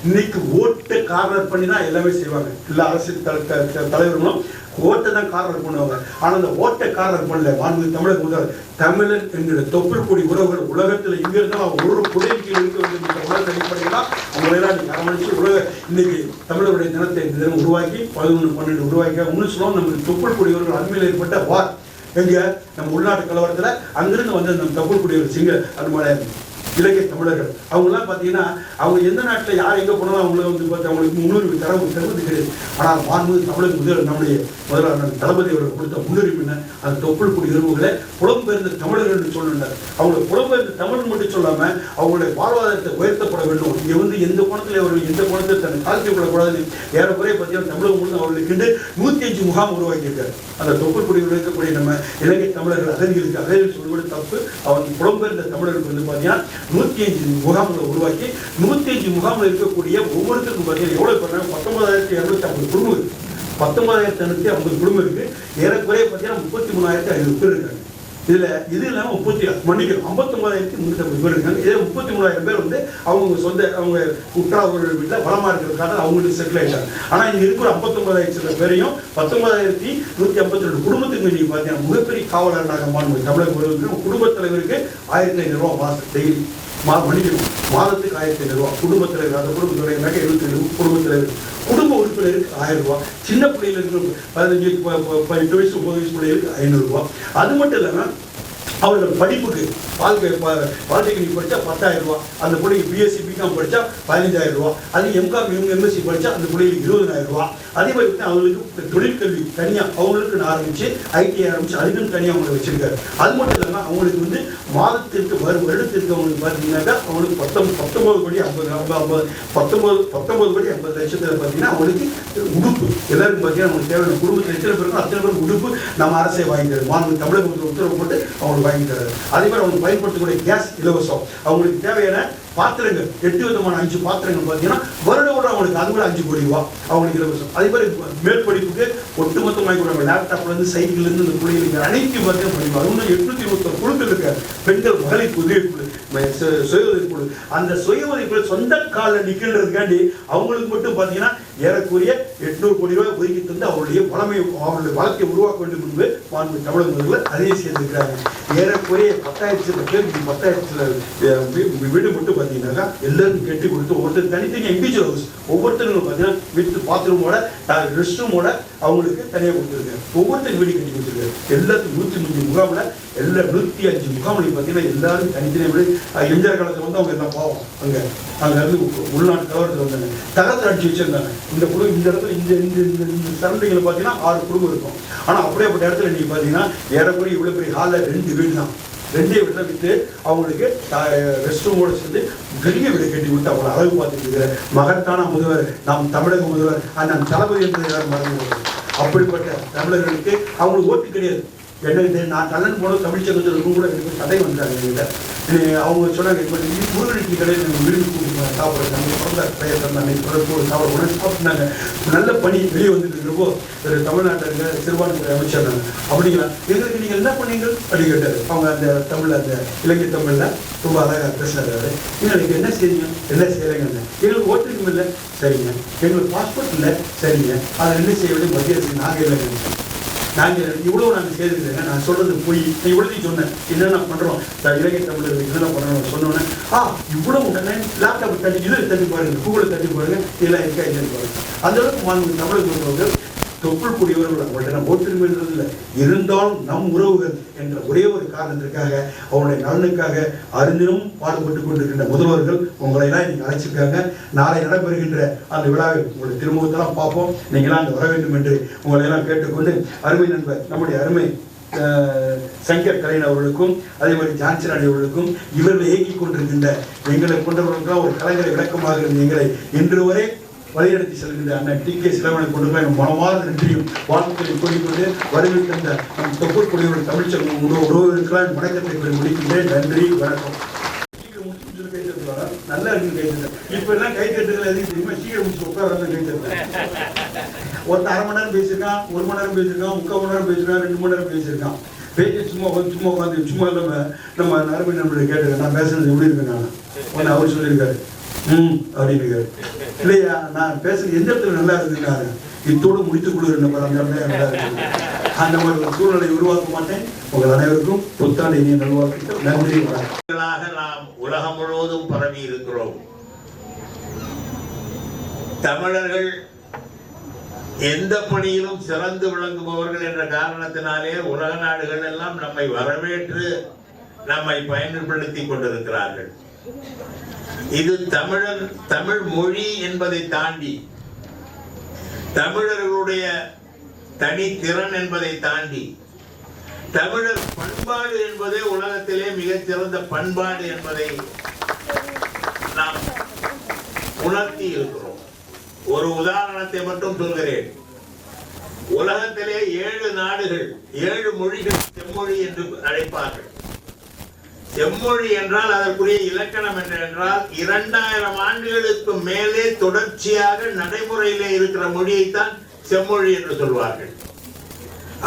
இன்னைக்கு ஓட்டை கார்னர் பண்ணி தான் எல்லாமே செய்வாங்க. எல்லா அரசியல் தலைவர்களும் ஓட்டை தான் கார்னர் பண்ணுவாங்க. ஆனா அந்த ஓட்டை கார்னர் பண்ணல. மாண்பு தமிழக முதல்வர் தமிழன் என்கிற தொப்புள் கொடி உறவுகள் உலகத்தில் இங்க இருந்தாலும் ஒரு குடைக்கு இருக்க வேண்டும் உலக அடிப்படையில் அவங்களெல்லாம் நீங்க அரவணைச்சு உலக இன்னைக்கு தமிழருடைய தினத்தை இந்த தினம் உருவாக்கி 11, 12 உருவாக்கி ஒன்று சொல்லுவோம். நமக்கு தொப்புள் கொடி உறவுகள் அண்மையில் ஏற்பட்ட வார் எங்க நம்ம உள்நாட்டு கலவரத்துல அங்கிருந்து வந்து நம்ம தொப்புள் கொடி சிங்க அந்த இலங்கை தமிழர்கள் அவங்கெல்லாம் பார்த்தீங்கன்னா அவங்க எந்த நாட்டில் யார் எங்கே போனாலும் அவங்கள வந்து பார்த்து அவங்களுக்கு முன்னுரிமை தருவது கிடையாது. ஆனால் மாண்பு தமிழக முதல்வர் நம்முடைய முதல்வர் தளபதி அவர்கள் கொடுத்த முன்னுரிமை அந்த தொப்புள் கொடி உறவுகளை புலம்பெயர்ந்த தமிழர்கள் என்று சொல்லினார். அவங்களை புலம்பெயர்ந்த தமிழ் மட்டும் சொல்லாம அவங்களுடைய வாழ்வாதாரத்தை உயர்த்தப்பட வேண்டும். இங்கே வந்து எந்த கோணத்தில் அவர்கள் எந்த கோணத்தில் தன்னை தாழ்த்தி விடக்கூடாது. ஏறக்குறைய பார்த்தீங்கன்னா தமிழகம் முழுவதும் அவர்களுக்கு 105 முகாம் உருவாக்கியிருக்காரு. அந்த தொப்புள் கொடி இருக்கக்கூடிய நம்ம இலங்கை தமிழர்கள் அகதிகள் சொல்வது தப்பு. அவங்க புலம்பெயர்ந்த தமிழர்களுக்கு வந்து பார்த்தீங்கன்னா 105 முகாம்களை உருவாக்கி 105 முகாம்கள் இருக்கக்கூடிய ஒவ்வொருத்தருக்கும் பார்த்தீங்கன்னா எவ்வளவு பண்ணாங்க 19,250 குடும்பம் இருக்கு. 19,250 குடும்பம் இருக்கு. ஏறக்குறைய பார்த்தீங்கன்னா 33,500 பேர் இருக்காங்க. இதுல இது இல்லாம 59,350 பேர் இருக்காங்க. இதே 33,000 பேர் வந்து அவங்க சொந்த அவங்க உற்றார்கள் வீட்டுல வளமா இருக்கிறதுக்காக அவங்களுக்கு செட்டில் ஆயிட்டாங்க. ஆனா இங்க இருக்கிற 59,000 பேரையும் 19,152 குடும்பத்துக்கு நீங்க பாத்தீங்கன்னா மிகப்பெரிய காவலராக மாண்பு தமிழக முதல்வருக்கு குடும்பத் தலைவருக்கு 1,500 ரூபாய் மாசம் டெய்லி மன்னிக்கணும் மாதத்துக்கு 1,500 ரூபாய். குடும்பத் தலைவர் அந்த குடும்பத் தலைவராக 77 குடும்பத் தலைவர். குடும்ப உறுப்பினருக்கு 1000 ரூபாய். சின்ன பிள்ளைகள் இருக்கிற 15, 18 வயசு 9 வயசு பிள்ளைகளுக்கு 500 ரூபாய். அது மட்டும் இல்லாம அவர்கள் படிப்புக்கு பாலிடெக்னிக் படித்தா 10,000 ரூபாய். அந்த பிள்ளைக்கு பிஎஸ்சி பிகாம் படித்தா 15,000 ரூபாய். அது எம்காம் எம்எஸ்சி படித்தா அந்த பிள்ளைக்கு 20,000 ரூபாய். அதே மாதிரி அவங்களுக்கு தொழிற்கல்வி தனியாக அவங்களுக்கு ஆரம்பிச்சு ஐடி ஆரம்பிச்சு அதுக்குன்னு தனியாக அவங்களை வச்சிருக்காரு. அது மட்டும் இல்லாமல் அவங்களுக்கு வந்து மாதத்திற்கு வருடத்திற்கு அவங்களுக்கு பார்த்தீங்கன்னாக்கா அவங்களுக்கு 19 கோடி 50 லட்சத்தில் பார்த்தீங்கன்னா அவங்களுக்கு உடுப்பு எல்லாருக்கும் பார்த்தீங்கன்னா அவங்களுக்கு தேவையான குடும்பத்தில் எத்தனை பேருக்கும் அத்தனை பேருக்கு உடுப்பு நம்ம அரசே வாங்கிக்கிறது. மாநில தமிழக உத்தரவு போட்டு அவங்களுக்கு வாங்கி தராது. அதே மாதிரி அவங்க பயன்படுத்தக்கூடிய கேஸ் இலவசம். அவங்களுக்கு தேவையான பாத்திரங்கள் 8 விதமான 5 பாத்திரங்கள் பார்த்தீங்கன்னா வருடம் அவங்களுக்கு அது கூட 5 கோடி ரூபாய் அவங்களுக்கு இலவசம். அதே மாதிரி மேல் படிப்புக்கு ஒட்டுமொத்தமாக கொடுப்பாங்க. லேப்டாப்லேருந்து சைக்கிள்லேருந்து இந்த பிள்ளைகளுக்கு அனைத்து பார்த்தீங்கன்னா படிப்பாங்க. இன்னும் 821 குழுக்கள் இருக்க பெண்கள் மகளிர் உதவிக்குழு சுய உதவிக்குழு. அந்த சுய உதவிக்குழு சொந்த காலில் நிற்கின்றதுக்காண்டி அவங்களுக்கு மட்டும் பார்த்தீங்கன்னா ஏறக்குரிய 800 கோடி ரூபாய் ஒதுக்கி தந்து அவருடைய வளத்தை உருவாக்க வேண்டும் என்று மாண்பு தமிழக முதல்வர் அதையே சேர்ந்திருக்கிறாங்க. ஏறக்குறைய 10,000 பேர் 10,000 வீடு மட்டும் பார்த்தீங்கன்னா எல்லாருக்கும் கட்டி கொடுத்து ஒவ்வொருத்தர் தனித்தனியாக இண்டிவிஜுவல் ஹவுஸ் ஒவ்வொருத்தருக்கும் பார்த்தீங்கன்னா வீட்டு பாத்ரூமோட ரெஸ்ட் ரூமோட அவங்களுக்கு தனியாக கொடுத்துருக்காரு. ஒவ்வொருத்தரும் வீடு கட்டி கொடுத்துருக்காரு. எல்லாத்துக்கும் 103 முகாமில் எல்லா 105 முகாம்லையும் பார்த்தீங்கன்னா எல்லாரும் தனித்தனியாக வீடு. எம்ஜிஆர் காலத்தில் வந்து அவங்க எல்லாம் பாவம் அங்கே இருந்து உள்நாட்டு கலவரத்தில் வந்தாங்க. தகத்தை அடிச்சு வச்சிருந்தாங்க. இந்த குடும்பம் இந்த இடத்துல இந்த சரௌண்டிங்கில் பார்த்தீங்கன்னா 6 குடும்பம் இருக்கும். ஆனால் அப்படியேப்பட்ட இடத்துல நீங்கள் பார்த்தீங்கன்னா ஏறக்குறைய இவ்வளோ பெரிய ஹாலில் 2 வீடு தான். 2 வீட்டை விற்று அவங்களுக்கு ரெஸ்ட் ரூமோட சேர்ந்து பெரிய வீடு கட்டி விட்டு அவங்களை அழகு பார்த்துட்டு இருக்கிற மகத்தான முதல்வர் நம் தமிழக முதல்வர் அந்த தளபதி என்பதை யாரும் மறந்து. அப்படிப்பட்ட தமிழர்களுக்கு அவங்களுக்கு ஓட்டு கிடையாது. என்ன நான் கல்லன் போன தமிழ்ச்சங்கத்தில் இருக்கும் கூட எனக்கு கதை வந்தாங்க எங்கிட்ட. அவங்க சொன்னாங்க இப்போ முருகனுக்கு கடையில் நம்ம விரும்பி கூட்டிட்டு சாப்பிட்றாங்க. நம்ம பிறந்த பெயர் தந்தாங்க சாப்பிட உடனே சாப்பிட்டாங்க. நல்ல பணி வெளியே வந்துட்டு இருக்கிறப்போ ஒரு தமிழ்நாட்டில் இருக்க சிறுபான்மை அமைச்சர் அப்படிங்களா எங்களுக்கு நீங்கள் என்ன பண்ணீங்க அப்படி கேட்டார். அவங்க அந்த தமிழ் அந்த இலங்கை தமிழில் ரொம்ப அழகாக பேசுகிறாரு. எங்களுக்கு என்ன செய்யுங்க என்ன செய்யலைங்க. எங்களுக்கு ஓட்டுரிமை இல்லை சரிங்க. எங்களுக்கு பாஸ்போர்ட் இல்லை சரிங்க. அதை என்ன செய்ய வேண்டிய மத்திய அரசு நாங்கள் இல்லைங்க. நாங்கள் இவ்வளோ நாங்கள் செய்திருக்கிறேங்க. நான் சொல்கிறது போய் நான் இவ்வளோதையும் சொன்னேன். என்னென்ன பண்ணுறோம் இலங்கை தமிழர்களுக்கு என்னென்ன பண்ணுறோம் சொன்னோன்னே இவ்வளோ உடனே லேப்டாப் தட்டி பாருங்க கூகுளை தட்டி பாருங்க இதெல்லாம் இருக்கா இல்லைன்னு பாருங்க. அந்த அளவுக்கு வாங்க தமிழக தொப்புள் கூடியவர்கள் அவங்கள்ட்ட ஓட்டுரிமைன்றது இல்லை. இருந்தாலும் நம் உறவுகள் என்ற ஒரே ஒரு காரணத்திற்காக அவருடைய நலனுக்காக அறிந்திலும் பாடுபட்டுக் கொண்டிருக்கின்ற முதல்வர்கள் உங்களை எல்லாம் இன்னைக்கு அழைச்சிருக்காங்க. நாளை நடைபெறுகின்ற அந்த விழாவில் உங்களுடைய திருமுகத்தெல்லாம் பார்ப்போம். நீங்களாம் அங்கே வர வேண்டும் என்று உங்களை எல்லாம் கேட்டுக்கொண்டு அருமை நண்பர் நம்முடைய அருமை சங்கர் கலைஞர் அவர்களுக்கும் அதே மாதிரி ஜான்சன் அவர்களுக்கும் இவர்களை இயக்கிக் கொண்டிருக்கின்ற எங்களை கொண்டவர்களுக்கெல்லாம் ஒரு கலைஞரை விளக்கமாக இருந்த எங்களை இன்று வரை வழிநடத்தி செல்கின்ற அண்ணன் டி.கே. சிலவனை கொண்டு மனமார்ந்த நன்றியும் வாழ்த்துக்களை கூறிக்கொண்டு வருகை தந்த நம் தொப்புள் கொடியோட தமிழ்ச்சங்கம் உறவுகளுக்கெல்லாம் வணக்கத்தை பெற முடிக்கின்றேன். நன்றி வணக்கம். நல்லா இருக்கு கை தட்டு. இப்ப எல்லாம் கை தட்டுகள் எதுவும் தெரியுமா? சீக்கிரம் முடிச்சு உட்கார கை தட்டு. ஒருத்தர் அரை மணி நேரம் பேசியிருக்கான், 1 மணி நேரம் பேசியிருக்கான், 3/4 மணி நேரம் பேசியிருக்கான், 2 மணி நேரம் பேசியிருக்கான். பேசி சும்மா உட்காந்து சும்மா இல்லாமல் நம்ம நரம்பு நம்பரை கேட்டுருக்கேன், நான் பேசுறது எப்படி இருக்கேன் நான் ஒன்று அவர் சொல்லியிருக்காரு அப்படின்னு இல்லையா, நான் பேசுறது எந்த இடத்துல நல்லா இருக்குன்னாரு, இத்தோடு முடித்துக் கொள்கிற நம்பர் அந்த இடத்துல நல்லா இருக்குது. அந்த மாதிரி ஒரு சூழ்நிலை உருவாக்க மாட்டேன். உங்கள் அனைவருக்கும் புத்தாண்டு இனிய நல்வாழ்த்துக்கள். நன்றி. நாம் உலகம் முழுவதும் பரவி இருக்கிறோம். தமிழர்கள் எந்த பணியிலும் சிறந்து விளங்குபவர்கள் என்ற காரணத்தினாலே உலக நாடுகள் எல்லாம் நம்மை வரவேற்று நம்மை பயன்படுத்திக் கொண்டிருக்கிறார்கள். இது தமிழ் மொழி என்பதை தாண்டி, தமிழர்களுடைய தனித்திறன் என்பதை தாண்டி, தமிழர் பண்பாடு என்பதே உலகத்திலே மிகச் சிறந்த பண்பாடு என்பதை நாம் உணர்த்தி இருக்கிறோம். ஒரு உதாரணத்தை மட்டும் சொல்கிறேன். உலகத்திலே 7 நாடுகள் 7 மொழிகள் செம்மொழி என்று அழைப்பார்கள். செம்மொழி என்றால் அதற்குரிய இலக்கணம் என்றால் 2000 ஆண்டுகளுக்கு மேலே தொடர்ச்சியாக நடைமுறையிலே இருக்கிற மொழியைத்தான் செம்மொழி என்று சொல்வார்கள்.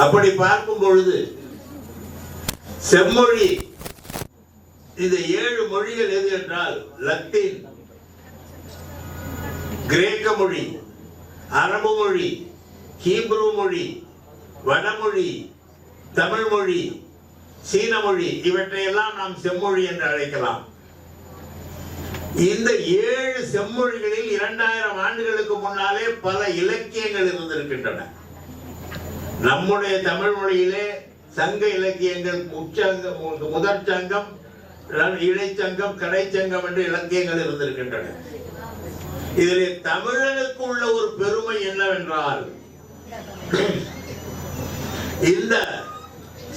அப்படி பார்க்கும் பொழுது செம்மொழி இந்த 7 மொழிகள் எது என்றால் லத்தீன், கிரேக்க மொழி, அரபு மொழி, ஹீப்ரு மொழி, வடமொழி, தமிழ் மொழி, சீன மொழி, இவற்றையெல்லாம் நாம் செம்மொழி என்று அழைக்கலாம். இந்த 7 செம்மொழிகளில் 2000 ஆண்டுகளுக்கு முன்னாலே பல இலக்கியங்கள் இருந்திருக்கின்றன. நம்முடைய தமிழ் மொழியிலே சங்க இலக்கியங்கள் முதற் சங்கம், இடைச்சங்கம், கடைச்சங்கம் என்று இலக்கியங்கள் இருந்திருக்கின்றன. இதிலே தமிழனுக்கு உள்ள ஒரு பெருமை என்னவென்றால், இந்த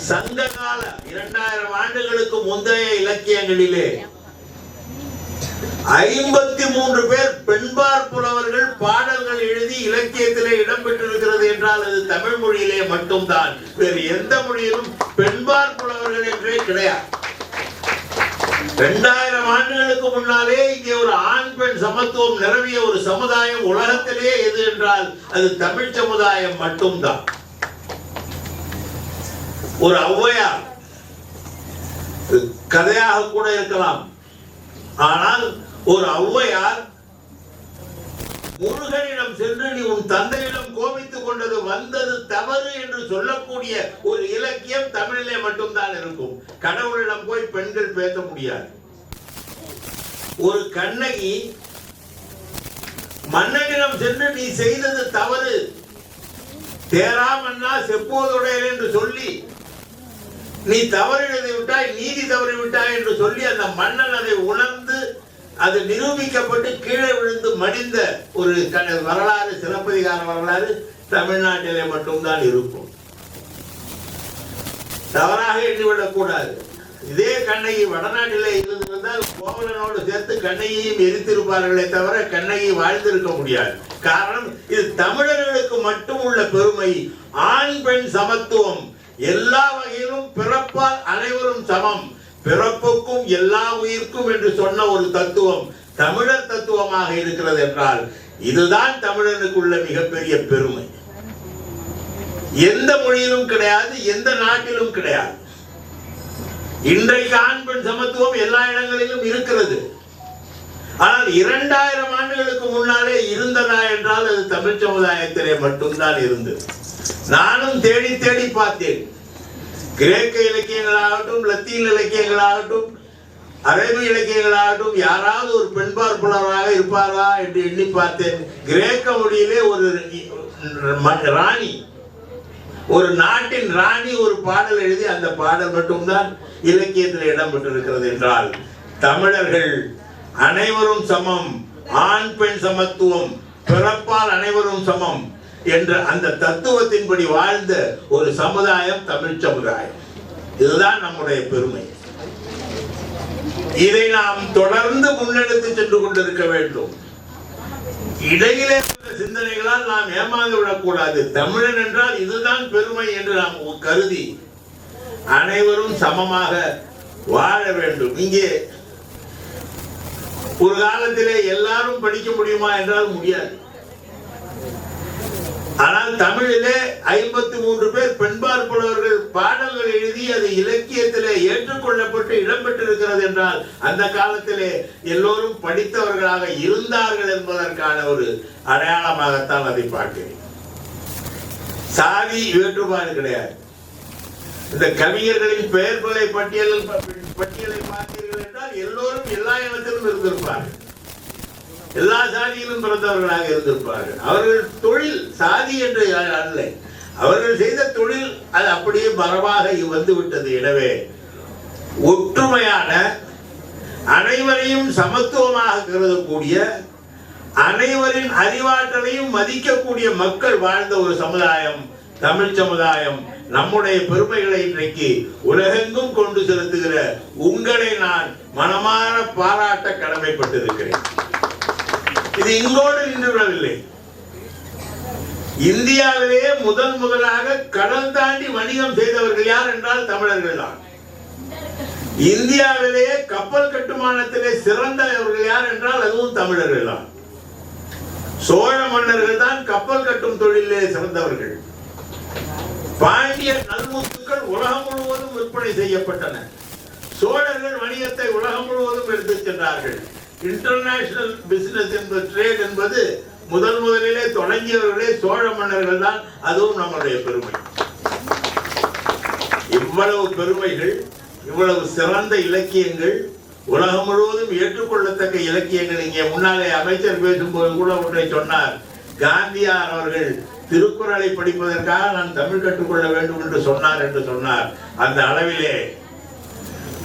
சங்க கால 2000 ஆண்டுகளுக்கு முந்தைய இலக்கியங்களிலே 53 பேர் பெண்பார் புலவர்கள் பாடல்கள் எழுதி இலக்கியத்திலே இடம்பெற்றிருக்கிறது என்றால் அது தமிழ் மொழியிலே மட்டும்தான். வேறு எந்த மொழியிலும் பெண்பார் புலவர்கள் என்றே கிடையாது. 2000 ஆண்டுகளுக்கு முன்னாலே இங்கே ஒரு ஆண் பெண் சமத்துவம் நிரவிய ஒரு சமுதாயம் உலகத்திலே எது என்றால் அது தமிழ் சமுதாயம் மட்டும்தான். ஒரு ஔவையார் கதையாக கூட இருக்கலாம், ஆனால் ஒரு ஔவையார் முருகனிடம் சென்று நீ உன் தந்தையிடம் கோபித்துக் கொண்டது வந்தது தவறு என்று சொல்லக்கூடிய ஒரு இலக்கியம் தமிழிலே மட்டும்தான் இருக்கும். கடவுளிடம் போய் பெண்கள் பேச முடியாது. ஒரு கண்ணகி மன்னனிடம் சென்று நீ செய்தது தவறு, தேராமன்னா செப்போதுடையர் என்று சொல்லி நீ தவறிழந்து விட்டாய், நீதி தவறி விட்டாய் என்று சொல்லி அந்த மன்னன் அதை உணர்ந்து அது நிரூபிக்கப்பட்டு கீழே விழுந்து மடிந்த ஒரு வரலாறு, சிலப்பதிகார வரலாறு தமிழ்நாட்டிலே மட்டும்தான் இருக்கும். தவறாக எண்ணிவிடக் கூடாது. இதே கண்ணகி வடநாட்டிலே இருந்திருந்தால் கோவலனோடு சேர்த்து கண்ணகியையும் எரித்திருப்பார்களே தவிர கண்ணகி வாழ்ந்திருக்க முடியாது. காரணம், இது தமிழர்களுக்கு மட்டும் உள்ள பெருமை. ஆண் பெண் சமத்துவம், எல்லா வகையிலும் பிறப்பால் அனைவரும் சமம், பிறப்புக்கும் எல்லா உயிர்க்கும் என்று சொன்ன ஒரு தத்துவம் தமிழர் தத்துவமாக இருக்கிறது என்றால் இதுதான் தமிழனுக்கு உள்ள மிகப்பெரிய பெருமை. எந்த மொழியிலும் கிடையாது, எந்த நாட்டிலும் கிடையாது. இன்றைக்கு ஆண் பெண் சமத்துவம் எல்லா இடங்களிலும் இருக்கிறது. ஆனால் 2000 ஆண்டுகளுக்கு முன்னாலே இருந்ததா என்றால் அது தமிழ் சமுதாயத்திலே மட்டும்தான் இருந்தது. நானும் தேடி தேடி பார்த்தேன். கிரேக்க இலக்கியங்களாகட்டும், லத்தீன் இலக்கியங்களாகட்டும், அரபு இலக்கியங்களாகட்டும், யாராவது ஒரு பெண்பார் புலவராக இருப்பாரா என்று எண்ணி பார்த்தேன். கிரேக்க மொழியிலே ஒரு ராணி, ஒரு நாட்டின் ராணி ஒரு பாடல் எழுதி அந்த பாடல் மட்டும்தான் இலக்கியத்தில் இடம்பெற்றிருக்கிறது என்றால் தமிழர்கள் அனைவரும் சமம், ஆண் பெண் சமத்துவம், பிறப்பால் அனைவரும் சமம் என்ற அந்த தத்துவத்தின்படி வாழ்ந்த ஒரு சமுதாயம் தமிழ் சமுதாயம். இதுதான் நம்முடைய பெருமை. இதை நாம் தொடர்ந்து முன்னெடுத்து சென்று கொண்டிருக்க வேண்டும். இடையிலே சிந்தனைகளால் நாம் ஏமாந்து விடக்கூடாது. தமிழன் என்றால் இதுதான் பெருமை என்று நாம் கருதி அனைவரும் சமமாக வாழ வேண்டும். இங்கே ஒரு காலத்திலே எல்லாரும் படிக்க முடியுமா என்றால் முடியாது. ஆனால் தமிழிலே 53 பேர் பெண்பால் புலவர்கள் பாடல்கள் எழுதி அது இலக்கியத்திலே ஏற்றுக்கொள்ளப்பட்டு இடம்பெற்றிருக்கிறது என்றால் அந்த காலத்திலே எல்லோரும் படித்தவர்களாக இருந்தார்கள் என்பதற்கான ஒரு அடையாளமாகத்தான் அதை பார்க்கிறேன். சாதி வேற்றுபாடு கிடையாது. இந்த கவிஞர்களின் பெயர்களை பட்டியலை பார்த்தீர்கள் என்றால் எல்லோரும் எல்லா இடத்திலும் இருந்திருப்பார்கள், எல்லா சாதியிலும் பிறந்தவர்களாக இருந்திருப்பார்கள். அவர்கள் தொழில் சாதி என்று அல்ல, அவர்கள் செய்த தொழில் அது அப்படியே மரபாக வந்து விட்டது. எனவே ஒற்றுமையான, அனைவரையும் சமத்துவமாக கருதக்கூடிய, அனைவரின் அறிவாற்றலையும் மதிக்கக்கூடிய மக்கள் வாழ்ந்த ஒரு சமுதாயம் தமிழ் சமுதாயம். நம்முடைய பெருமைகளை இன்றைக்கு உலகெங்கும் கொண்டு செலுத்துகிற உங்களை நான் மனமாற பாராட்ட கடமைப்பட்டிருக்கிறேன். இது இங்கோடு நின்று விடவில்லை. இந்தியாவிலேயே முதலாக கடல் தாண்டி வணிகம் செய்தவர்கள் யார் என்றால் தமிழர்கள் தான். இந்தியாவிலேயே கப்பல் கட்டுமானத்திலே சிறந்தவர்கள் யார் என்றால் அதுவும் தமிழர்கள் தான். சோழ மன்னர்கள் தான் கப்பல் கட்டும் தொழிலே சிறந்தவர்கள். பாண்டிய நல்முத்துக்கள் உலகம் முழுவதும் விற்பனை செய்யப்பட்டன. சோழர்கள் வணிகத்தை உலகம் முழுவதும் எடுத்துச் சென்றார்கள். இன்டர்நேஷனல் பிசினஸ் என்பது, ட்ரேட் என்பது முதலிலே தொடங்கியவர்களே சோழ மன்னர்கள் தான். அதுவும் நம்முடைய பெருமை. இவ்வளவு பெருமைகள், இவ்வளவு சிறந்த இலக்கியங்கள், உலகம் முழுவதும் ஏற்றுக்கொள்ளத்தக்க இலக்கியங்கள். இங்கே முன்னாலே அமைச்சர் பேசும்போது கூட ஒன்றை சொன்னார். காந்தியார் அவர்கள் திருக்குறளை படிப்பதற்காக நான் தமிழ் கற்றுக்கொள்ள வேண்டும் என்று சொன்னார். அந்த அளவிலே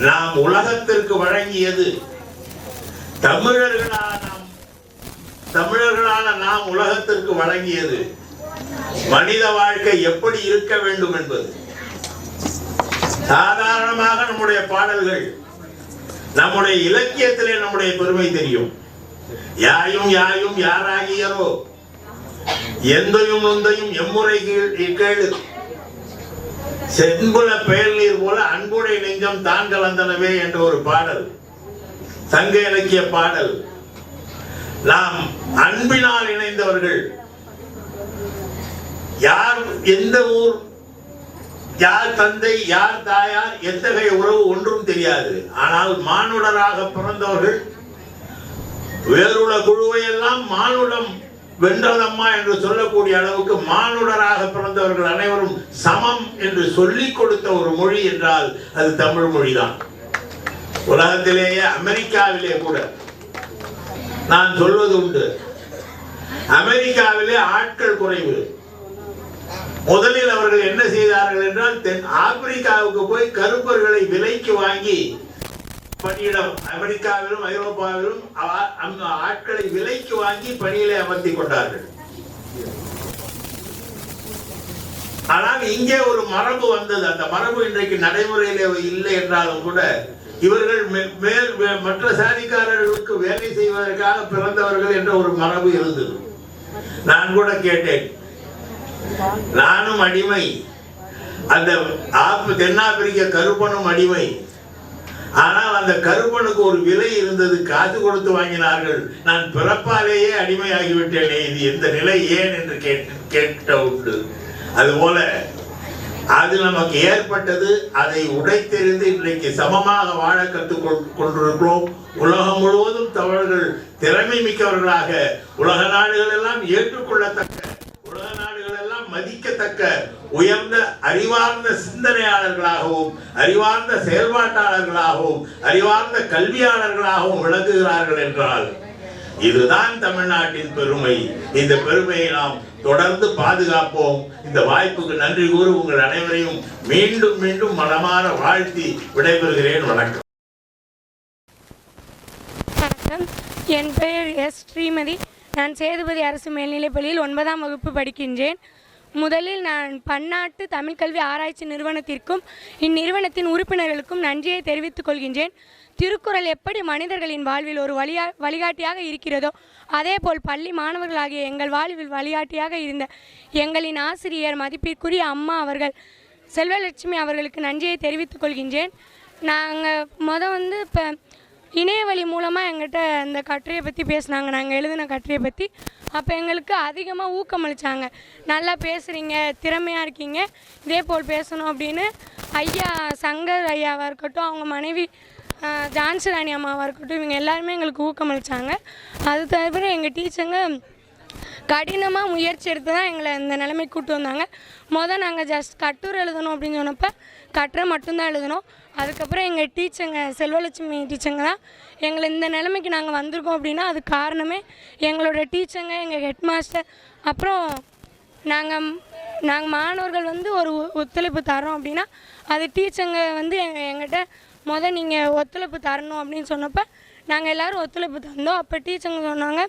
நாம் உலகத்திற்கு வழங்கியது, தமிழர்களான நாம் உலகத்திற்கு வழங்கியது மனித வாழ்க்கை எப்படி இருக்க வேண்டும் என்பது. சாதாரணமாக நம்முடைய பாடல்கள், நம்முடைய இலக்கியத்திலே நம்முடைய பெருமை தெரியும். யாயும் யாயும் யாராகியரோ, எந்தையும் நொந்தையும் எம்முறை கேளு, செம்புல பெயர் நீர் போல அன்புடை நெஞ்சம் தான் கலந்தனவே என்ற ஒரு பாடல், சங்க இலக்கிய பாடல். நாம் அன்பினால் இணைந்தவர்கள். யார், எந்த ஊர், யார் தந்தை, யார் தாயார், எத்தகைய உறவு ஒன்றும் தெரியாது. ஆனால் மானுடராக பிறந்தவர்கள், வேறுள்ள குழுவை எல்லாம் மானுடம் வென்றதம்மா என்று சொல்லக்கூடிய அளவுக்கு மானுடராக பிறந்தவர்கள் அனைவரும் சமம் என்று சொல்லிக் கொடுத்த ஒரு மொழி என்றால் அது தமிழ் மொழிதான். உலகத்திலேயே அமெரிக்காவிலே கூட நான் சொல்வது உண்டு, அமெரிக்காவிலே ஆட்கள் குறைவு. முதலில் அவர்கள் என்ன செய்தார்கள் என்றால் தென் ஆப்பிரிக்காவுக்கு போய் கருப்பர்களை விலைக்கு வாங்கி பணியிடம், அமெரிக்காவிலும் ஐரோப்பாவிலும் ஆட்களை விலைக்கு வாங்கி பணியிலே அமர்த்தி கொண்டார்கள். ஆனால் இங்கே ஒரு மரபு வந்தது. அந்த மரபு இன்றைக்கு நடைமுறையிலே இல்லை என்றாலும் கூட இவர்கள் மற்ற சாதிக்காரர்களுக்கு வேலை செய்வதற்காக பிறந்தவர்கள் என்ற ஒரு மரபு இருந்தது. நான் கூட கேட்டேன், நானும் அடிமை, அந்த தென்னாப்பிரிக்க கருப்பனும் அடிமை. ஆனால் அந்த கருப்பனுக்கு ஒரு விலை இருந்தது, காசு கொடுத்து வாங்கினார்கள். நான் பிறப்பாலேயே அடிமையாகிவிட்டேனே, இது எந்த நிலை ஏன் என்று கேட்ட உண்டு. அதுபோல அது நமக்கு ஏற்பட்டது. அதை உடைத்தெறிந்து இன்றைக்கு சமமாக வாழ கொண்டிருக்கிறோம். உலகம் முழுவதும் தமிழர்கள் திறமை மிக்கவர்களாக, உலக நாடுகள் எல்லாம் ஏற்றுக்கொள்ளத்தக்க, உலக நாடுகள் எல்லாம் மதிக்கத்தக்க உயர்ந்த அறிவார்ந்த சிந்தனையாளர்களாகவும், அறிவார்ந்த செயல்பாட்டாளர்களாகவும், அறிவார்ந்த கல்வியாளர்களாகவும் விளங்குகிறார்கள் என்றால் இதுதான் தமிழ்நாட்டின் பெருமை. இந்த பெருமையை நாம் தொடர்ந்து பாதுகாப்போம். இந்த வாய்ப்புக்கு நன்றி கூறி உங்கள் அனைவரையும் மீண்டும் மீண்டும் மனமாற வாழ்த்தி விடைபெறுகிறேன். வணக்கம். என் பெயர் எஸ். ஸ்ரீமதி. நான் சேதுபதி அரசு மேல்நிலைப்பள்ளியில் 9ஆம் வகுப்பு படிக்கின்றேன். முதலில் நான் பன்னாட்டு தமிழ் கல்வி ஆராய்ச்சி நிறுவனத்திற்கும் இந்நிறுவனத்தின் உறுப்பினர்களுக்கும் நன்றியை தெரிவித்துக் கொள்கின்றேன். திருக்குறள் எப்படி மனிதர்களின் வாழ்வில் ஒரு வழிகாட்டியாக இருக்கிறதோ அதேபோல் பள்ளி மாணவர்களாகிய எங்கள் வாழ்வில் வழிகாட்டியாக இருந்த எங்களின் ஆசிரியர் மதிப்பிற்குரிய அம்மா அவர்கள், செல்வலட்சுமி அவர்களுக்கு நன்றியை தெரிவித்துக் கொள்கின்றேன். நாங்கள் இப்போ இணையவழி மூலமாக எங்கிட்ட அந்த கட்டுரையை பற்றி பேசினாங்க, நாங்கள் எழுதின கட்டுரையை பற்றி. அப்போ எங்களுக்கு அதிகமாக ஊக்கமளித்தாங்க. நல்லா பேசுகிறீங்க, திறமையாக இருக்கீங்க, இதே போல் பேசணும் அப்படின்னு ஐயா சங்கர் ஐயாவாக இருக்கட்டும், அவங்க மனைவி ஜான்சி ராணி அம்மாவாக இருக்கட்டும், இவங்க எல்லாருமே எங்களுக்கு ஊக்கமளித்தாங்க. அது தவிர எங்கள் டீச்சருங்க கடினமாக முயற்சி எடுத்து தான் எங்களை இந்த நிலைமைக்கு கூப்பிட்டு வந்தாங்க. நாங்கள் ஜஸ்ட் கட்டுரை எழுதணும் அப்படின்னு சொன்னப்போ கட்டுரை மட்டும்தான் எழுதணும். அதுக்கப்புறம் எங்கள் டீச்சருங்க செல்வலட்சுமி டீச்சருங்க தான் எங்களை இந்த நிலைமைக்கு நாங்கள் வந்திருக்கோம் அப்படின்னா அது காரணமே எங்களோட டீச்சருங்க, எங்கள் ஹெட் மாஸ்டர். அப்புறம் நாங்கள் மாணவர்கள் வந்து ஒரு ஒத்துழைப்பு தரோம் அப்படின்னா அது டீச்சருங்க வந்து எங்கிட்ட நீங்கள் ஒத்துழைப்பு தரணும் அப்படின்னு சொன்னப்போ நாங்கள் எல்லோரும் ஒத்துழைப்பு தந்தோம். அப்போ டீச்சருங்க சொன்னாங்க,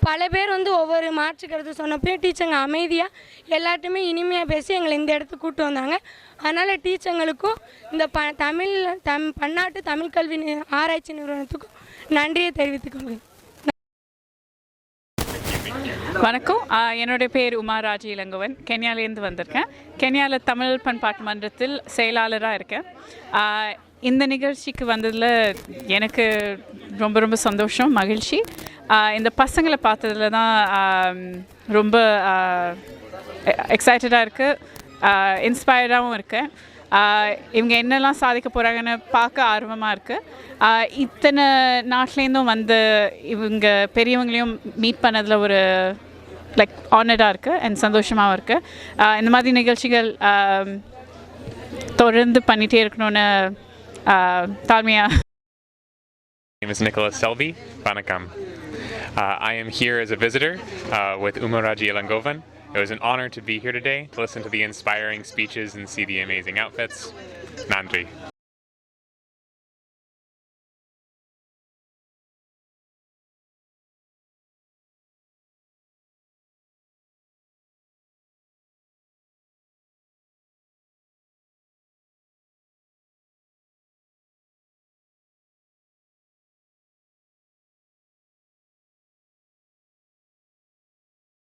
பல பேர் வந்து ஒவ்வொரு மாற்று கருத்து சொன்னப்பையும் டீச்சருங்க அமைதியாக எல்லார்ட்டுமே இனிமையாக பேசி எங்களை இந்த இடத்துக்கு கூப்பிட்டு வந்தாங்க. அதனால் டீச்சருங்களுக்கும் இந்த பன்னாட்டு தமிழ் கல்வி ஆராய்ச்சி நிறுவனத்துக்கும் நன்றியை தெரிவித்துக் கொள்கிறேன். வணக்கம். என்னுடைய பேர் உமா ராஜி இளங்கோவன். கென்யாலேருந்து வந்திருக்கேன். கென்யாவில் தமிழ் பண்பாட்டு மன்றத்தில் செயலாளராக இருக்கேன். இந்த நிகழ்ச்சிக்கு வந்ததில் எனக்கு ரொம்ப ரொம்ப சந்தோஷம், மகிழ்ச்சி. இந்த பசங்களை பார்த்ததில் தான் ரொம்ப எக்ஸைட்டடாக இருக்குது, இன்ஸ்பயர்டாகவும் இருக்கேன். இவங்க என்னெல்லாம் சாதிக்க போகிறாங்கன்னு பார்க்க ஆர்வமாக இருக்குது. இத்தனை நாட்டிலேருந்தும் வந்து இவங்க பெரியவங்களையும் மீட் பண்ணதில் ஒரு ஆனராக இருக்குது அண்ட் சந்தோஷமாகவும் இருக்குது. இந்த மாதிரி நிகழ்ச்சிகள் தொடர்ந்து பண்ணிகிட்டே இருக்கணும்னு தாழ்மையாக. My name is Nicholas Selby. Vanakkam. I am here as a visitor with Umaraji Elangovan. It was an honor to be here today to listen to the inspiring speeches and see the amazing outfits. Nandri.